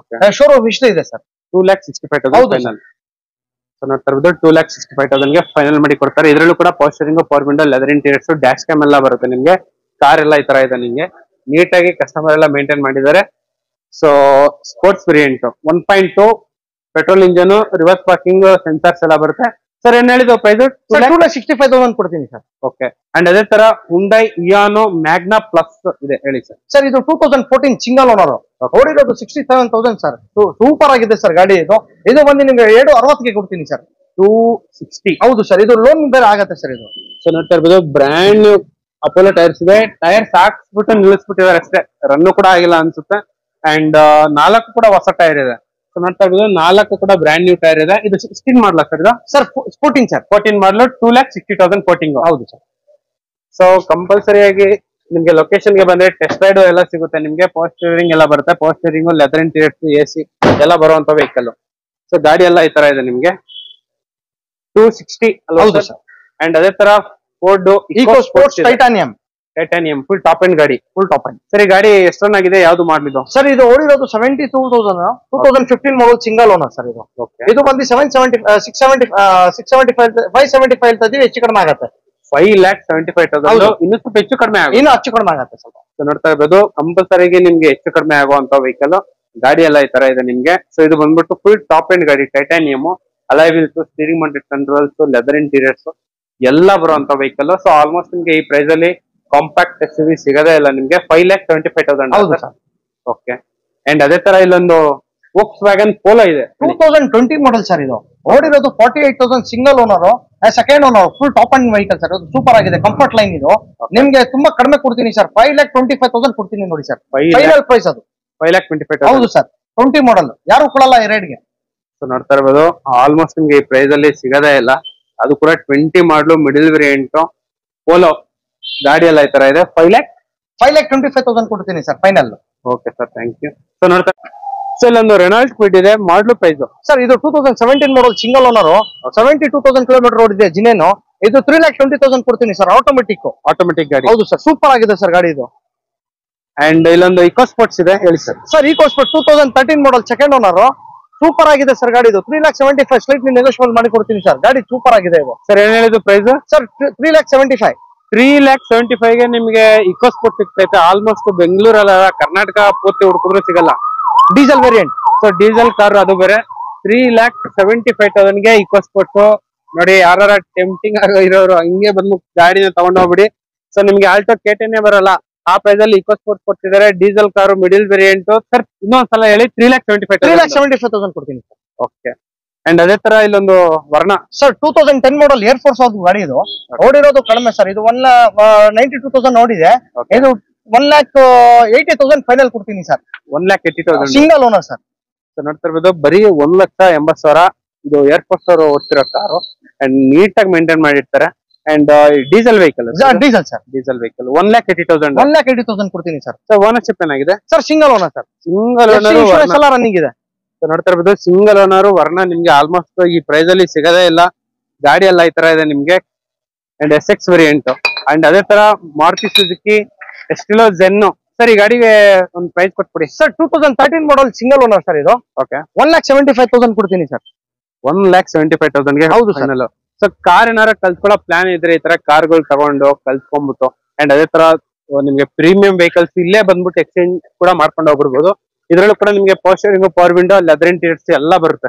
ಶೋರೂಮ್ ಹಿಸ್ಟ್ರಿ ಇದೆ ಸರ್. 2,65,000 ಫೈನಲ್. ಸೊ ನೋಡ್ತಾ ಇರ್ಬೋದು 2,65,000 ಗೆ ಫೈನಲ್ ಮಾಡಿ ಕೊಡ್ತಾರೆ. ಇದರಲ್ಲೂ ಕೂಡ power steering, power window, leather interiors, dash cam ಎಲ್ಲ ಬರುತ್ತೆ ನಿಮ್ಗೆ. ಕಾರ್ ಎಲ್ಲ ಈ ತರ ಇದೆ ನಿಮ್ಗೆ, ನೀಟಾಗಿ ಕಸ್ಟಮರ್ ಎಲ್ಲ ಮೇಂಟೈನ್ ಮಾಡಿದ್ದಾರೆ. So sports variant 1.2 petrol engine, reverse parking sensors ಎಲ್ಲ ಬರುತ್ತೆ. ಸರ್ ಏನ್ ಹೇಳಿದ್ರು ಪ್ರೈಸ್? 2,65,000 ಕೊಡ್ತೀನಿ ಸರ್. ಓಕೆ. ಅಂಡ್ ಅದೇ ತರ ಹುಂಡೈ ಇಯಾನೋ ಮ್ಯಾಗ್ನಾ ಪ್ಲಸ್ ಇದೆ, ಹೇಳಿ ಸರ್. ಸರ್ ಇದು 2014 ಸಿಂಗಲ್ ಓನರ್. ಓಡಿರೋದು 67,000 ಸರ್. ಸೂಪರ್ ಆಗಿದೆ ಸರ್ ಗಾಡಿ. ಇದು ಬಂದು ನಿಮ್ಗೆ 7,60,000 ಕೊಡ್ತೀನಿ ಸರ್. 260. ಹೌದು ಸರ್. ಇದು ಲೋನ್ ಬೇರೆ ಆಗತ್ತೆ ಸರ್ ಇದು. ಸೊ ನೋಡ್ತಾ ಇರ್ಬೋದು ಬ್ರ್ಯಾಂಡ್ ನ್ಯೂ ಅಪೋಲೋ ಟೈರ್ಸ್ ಇದೆ. ಟೈರ್ಸ್ ಹಾಕ್ಸ್ಬಿಟ್ಟು ನಿಲ್ಲಿಸ್ಬಿಟ್ಟಿದ್ದಾರೆ ಅಷ್ಟೇ, ರನ್ನು ಕೂಡ ಆಗಿಲ್ಲ ಅನ್ಸುತ್ತೆ. ಅಂಡ್ 4 ಕೂಡ ಹೊಸ ಟೈರ್ ಇದೆ. ಸೊ ನೋಡ್ತಾ ಇರ್ಬೋದು 4 ಕೂಡ ಬ್ರ್ಯಾಂಡ್ ನ್ಯೂ ಟೈರ್ ಇದೆ. ಇದು 16 ಮಾಡಲ ಸರ್ ಇದು? Sir 14 sir. 14 ಮಾಡಲು 2,60,000 ಕೋಟಿಂಗ್. ಹೌದು ಸರ್. ಸೊ ಕಂಪಲ್ಸರಿಯಾಗಿ ನಿಮ್ಗೆ ಲೊಕೇಶನ್ ಗೆ ಬಂದ್ರೆ ಟೆಸ್ಟ್ ರೈಡ್ ಎಲ್ಲ ಸಿಗುತ್ತೆ ನಿಮ್ಗೆ. ಪವರ್ ಸ್ಟೀರಿಂಗ್ ಎಲ್ಲ ಬರುತ್ತೆ. Power steering, leather interiors, AC ಎಲ್ಲ ಬರುವಂತ ವೆಹಿಕಲ್. ಸೊ ಗಾಡಿ ಎಲ್ಲ ಈ ತರ ಇದೆ ನಿಮ್ಗೆ 260 ಹೌದು ಸರ್. ಅಂಡ್ ಅದೇ ತರ Ford Eco Sports Titanium full top end ಗಾಡಿ. Full top end. ಸರಿ, ಗಾಡಿ ಎಷ್ಟು ರನ್ ಆಗಿದೆ, ಯಾವ್ದು ಮಾಡಿದ್ದು ಸರ್? ಇದು ಓಡಿರೋದು 72,000, 2015 ಮಾಡಲ್ ಸಿಂಗಲ್ ಓನರ್ ಸರ್. ಇದು ಇದು ಬಂದು 575 ತದ್ದಿ ಹೆಚ್ಚು ಕಡಿಮೆ ಆಗುತ್ತೆ. 5,75,000 ಇನ್ನೂ ಸ್ವಲ್ಪ ಹೆಚ್ಚು ಕಡಿಮೆ ಆಗುತ್ತೆ. ಇನ್ನು ಹೆಚ್ಚು ಕಡಿಮೆ ಆಗುತ್ತೆ ಸ್ವಲ್ಪ. ಸೊ ನೋಡ್ತಾ ಇರ್ಬೋದು ಕಂಪಲ್ಸರಿಗೆ ನಿಮ್ಗೆ ಹೆಚ್ಚು ಕಡಿಮೆ ಆಗುವಂತ ವೆಹಿಕಲ್. ಗಾಡಿ ಎಲ್ಲ ಈ ತರ ಇದೆ ನಿಮ್ಗೆ. ಸೊ ಇದು ಬಂದ್ಬಿಟ್ಟು ಫುಲ್ ಟಾಪ್ ಅಂಡ್ ಗಾಡಿ, titanium, alloy wheels, steering mounted controls, leather interiors ಎಲ್ಲ ಬರುವಂತ ವೆಹಿಕಲ್. ಸೊ ಆಲ್ಮೋಸ್ಟ್ ನಿಮ್ಗೆ ಈ ಪ್ರೈಸ್ ಅಲ್ಲಿ ಕಾಂಪ್ಯಾಕ್ಟ್ SUV ಸಿಗದೇ ಇಲ್ಲ ನಿಮ್ಗೆ. 5,75,000. ಹೌದು ಸರ್. ಓಕೆ. ಅಂಡ್ ಅದೇ ತರ ಇಲ್ಲೊಂದು ವೋಕ್ಸ್ ವ್ಯಾಗನ್ ಪೋಲೋ ಇದೆ, 2020 ಮಾಡಲ್ ಸರ್. ಇದು ಓಡಿರೋದು 48,000 single owner, second owner, full top end vehicle sir. ಇದು ಸೂಪರ್ ಆಗಿದೆ, ಕಂಫರ್ಟ್ ಲೈನ್. ಇದು ನಿಮ್ಗೆ ತುಂಬಾ ಕಡಿಮೆ ಕೊಡ್ತೀನಿ ಸರ್, 5,25,000 ಕೊಡ್ತೀನಿ ನೋಡಿ ಸರ್. ಫೈನಲ್ ಪ್ರೈಸ್ ಅದು 5,25,000. ಹೌದು ಸರ್. 20 ಮಾಡಲ್ ಯಾರು ಕೊಡಲ್ಲ ಈ ರೇಟ್ಗೆ. ಸೊ ನೋಡ್ತಾ ಇರ್ಬೋದು ಆಲ್ಮೋಸ್ಟ್ ನಿಮ್ಗೆ ಈ ಪ್ರೈಸ್ ಅಲ್ಲಿ ಸಿಗದೇ ಇಲ್ಲ. ಅದು ಕೂಡ 20 ಮಾಡಲು ಮಿಡಿಲ್ ವೇರಿಯಂಟ್ ಪೋಲೋ. ಗಾಡಿ ಎಲ್ಲ ಈ ತರ ಇದೆ. 5,25,000 ಕೊಡ್ತೀನಿ sir final. Okay sir, thank you. So ನೋಡ್ತಾ ಸೊ ಇಲ್ಲೊಂದು ರೆನಾಲ್ಟ್ ಕ್ವಿಡ್ ಇದೆ, ಮಾಡಲು ಪ್ರೈಸ್ ಸರ್. ಇದು 2017 ಮಾಡಲ್ ಸಿಂಗಲ್ ಓನರ್, 72,000 ಕಿಲೋಮೀಟರ್ ಓಡಿದೆ. ಜಿನೇನು ಇದು 3,20,000 ಕೊಡ್ತೀನಿ ಸರ್. ಆಟೋಮೆಟಿಕ್ ಗಾಡಿ. ಹೌದು ಸರ್, ಸೂಪರ್ ಆಗಿದೆ ಸರ್ ಗಾಡಿ ಇದು. ಅಂಡ್ ಇಲ್ಲೊಂದು ಇಕೋ ಸ್ಪೋರ್ಟ್ಸ್ ಇದೆ, ಹೇಳಿ sir. Sir EcoSport 2013 model second owner, super ಆಗಿದೆ ಸರ್ ಗಾಡಿ ಇದು. 3,75,000 ಸ್ಲೈಟ್ಲಿ ನೆಗೋಷಿಯಬಲ್ ಮಾಡಿ ಕೊಡ್ತೀನಿ ಸರ್. ಗಾಡಿ ಸೂಪರ್ ಆಗಿದೆ ಇದು. ಸರ್ ಏನ್ ಹೇಳಿದ್ದು ಪ್ರೈಸ್? ಸರ್ 3,75,000. 3,75,000ಗೆ ನಿಮ್ಗೆ ಇಕೋ ಸ್ಪೋರ್ಟ್ ಸಿಗ್ತೈತೆ. ಆಲ್ಮೋಸ್ಟ್ ಬೆಂಗಳೂರಲ್ಲ, ಕರ್ನಾಟಕ ಪೂರ್ತಿ ಹುಡುಕಿದ್ರು ಸಿಗಲ್ಲ. Diesel variant. So diesel car ಅದು ಬೇರೆ. 3,75,000ಗೆ ಇಕೋ ಸ್ಪೋರ್ಟ್ಸ್ ನೋಡಿ. ಯಾರ ಟೆಂಪ್ಟಿಂಗ್ ಇರೋರು ಹಿಂಗೆ ಬಂದು ಗಾಡಿನ ತಗೊಂಡೋಗ್ಬಿಡಿ. ಸೊ ನಿಮ್ಗೆ ಆಲ್ಟೋ KTನೇ ಬರಲ್ಲ, ಆ ಪ್ರೈಸ್ ಅಲ್ಲಿ ಇಕೋ ಸ್ಪೋರ್ಟ್ಸ್ ಕೊಡ್ತಿದ್ದಾರೆ. Diesel car, middle variant. Sir ಇನ್ನೊಂದ್ಸಲ ಹೇಳಿ. 3,75,000 ಕೊಡ್ತೀನಿ ಸರ್. ಓಕೆ. ಅಂಡ್ ಅದೇ ತರ ಇಲ್ಲೊಂದು ವರ್ಣ ಸರ್ 2010 ಮಾಡಲ್ ಏರ್ ಫೋರ್ಸ್ ಅದು ಗಾಡಿ. ಇದು ಓಡಿರೋದು ಕಡಿಮೆ ಸರ್. ಇದು 1,92,000 ಓಡಿದೆ. ಇದು 1,80,000 ಫೈನಲ್ ಕೊಡ್ತೀನಿ ಸರ್. 1,80,000 single owner sir. ನೋಡ್ತಾ ಇರ್ಬೋದು ಬರೀ 1,80,000. ಇದು ಏರ್ ಫೋರ್ಸ್ ಅವರು ಓಡ್ತಿರೋ ಕಾರು ಅಂಡ್ ನೀಟಾಗಿ ಮೇಂಟೈನ್ ಮಾಡಿರ್ತಾರೆ. And diesel vehicle. Diesel sir. Diesel vehicle 1,80,000. 1,80,000 ಕೊಡ್ತೀನಿ ಸರ್. ಸೊ ಓನರ್ಶಿಪ್ ಏನಾಗಿದೆ sir? Single owner sir. Single owner ಎಲ್ಲ ರನ್ನಿಂಗ್ ಇದೆ. ನೋಡ್ತಾ ಇರ್ಬೋದು ಸಿಂಗಲ್ ಓನರ್ ವರ್ಣ ನಿಮ್ಗೆ ಆಲ್ಮೋಸ್ಟ್ ಈ ಪ್ರೈಸ್ ಅಲ್ಲಿ ಸಿಗದೇ ಇಲ್ಲ. ಗಾಡಿ ಎಲ್ಲ ಈ ತರ ಇದೆ ನಿಮ್ಗೆ. And SX variant. ಅಂಡ್ ಅದೇ ತರ Maruti Suzuki Estilo Zen. Sir ಈ ಗಾಡಿಗೆ ಒಂದು ಪ್ರೈಸ್ ಕೊಟ್ಬಿಡಿ ಸರ್. 2013 ಮಾಡಲ್ ಸಿಂಗಲ್ ಓನರ್ ಸರ್. ಇದು ಓಕೆ. 1,75,000 ಕೊಡ್ತೀನಿ ಸರ್. 1,75,000ಗೆ. ಹೌದು ಸರ್. ಸೊ ಕಾರ್ ಏನಾರ ಕಲ್ತ್ಕೊಳ್ಳೋ ಪ್ಲಾನ್ ಇದ್ರೆ ಈ ತರ ಕಾರ್ಗಳು ತಗೊಂಡು ಕಲ್ತ್ಕೊಂಡ್ಬಿಟ್ಟು ಅಂಡ್ ಅದೇ ತರ ನಿಮ್ಗೆ ಪ್ರೀಮಿಯಂ ವೆಹಿಕಲ್ಸ್ ಇಲ್ಲೇ ಬಂದ್ಬಿಟ್ಟು ಎಕ್ಸ್ಚೇಂಜ್ ಕೂಡ ಮಾಡ್ಕೊಂಡು ಹೋಗ್ಬಿಡ್ಬೋದು. ಇದ್ರಲ್ಲೂ ಕೂಡ ನಿಮ್ಗೆ power steering, power window, leather interiors ಎಲ್ಲ ಬರುತ್ತೆ.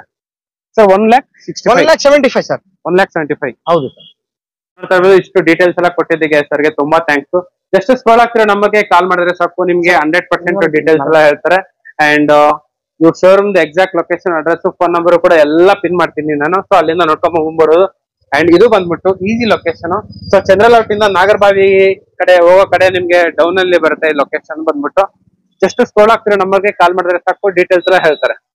So 1,75,000 sir. 1,75,000. ಹೌದು ಸರ್. ನೋಡ್ತಾ ಇರ್ಬೋದು ಇಷ್ಟು ಡೀಟೇಲ್ಸ್ ಎಲ್ಲ ಕೊಟ್ಟಿದ್ದೀಗೆ ಸರ್ಗೆ ತುಂಬಾ ಥ್ಯಾಂಕ್ಸ್. ಜಸ್ಟ್ ಸ್ಕ್ರೋಲ್ ಆಗ್ತಿರೋ ನಂಬರ್ಗೆ ಕಾಲ್ ಮಾಡಿದ್ರೆ ಸಾಕು, ನಿಮ್ಗೆ 100% ಡೀಟೇಲ್ಸ್ ಎಲ್ಲ ಹೇಳ್ತಾರೆ. ಅಂಡ್ ಇವ್ರ showroom exact location, address, phone number ಕೂಡ ಎಲ್ಲ ಪಿನ್ ಮಾಡ್ತೀನಿ ನಾನು. ಸೊ ಅಲ್ಲಿಂದ ನೋಡ್ಕೊಂಡ್ ಹೋಗ್ಬರೋದು. ಅಂಡ್ ಇದು ಬಂದ್ಬಿಟ್ಟು ಈಸಿ ಲೊಕೇಶನ್. ಸೊ ಚಂದ್ರಲೌಟ್ ಇಂದ ನಾಗರಬಾವಿ ಕಡೆ ಹೋಗೋ ಕಡೆ ನಿಮ್ಗೆ ಡೌನ್ ಅಲ್ಲಿ ಬರುತ್ತೆ ಈ ಲೊಕೇಶನ್ ಬಂದ್ಬಿಟ್ಟು. ಜಸ್ಟ್ ಸ್ಕ್ರೋಲ್ ಆಗ್ತಿರೋ ನಂಬರ್ಗೆ ಕಾಲ್ ಮಾಡಿದ್ರೆ ಸಾಕು, ಡೀಟೇಲ್ಸ್ ಎಲ್ಲ ಹೇಳ್ತಾರೆ.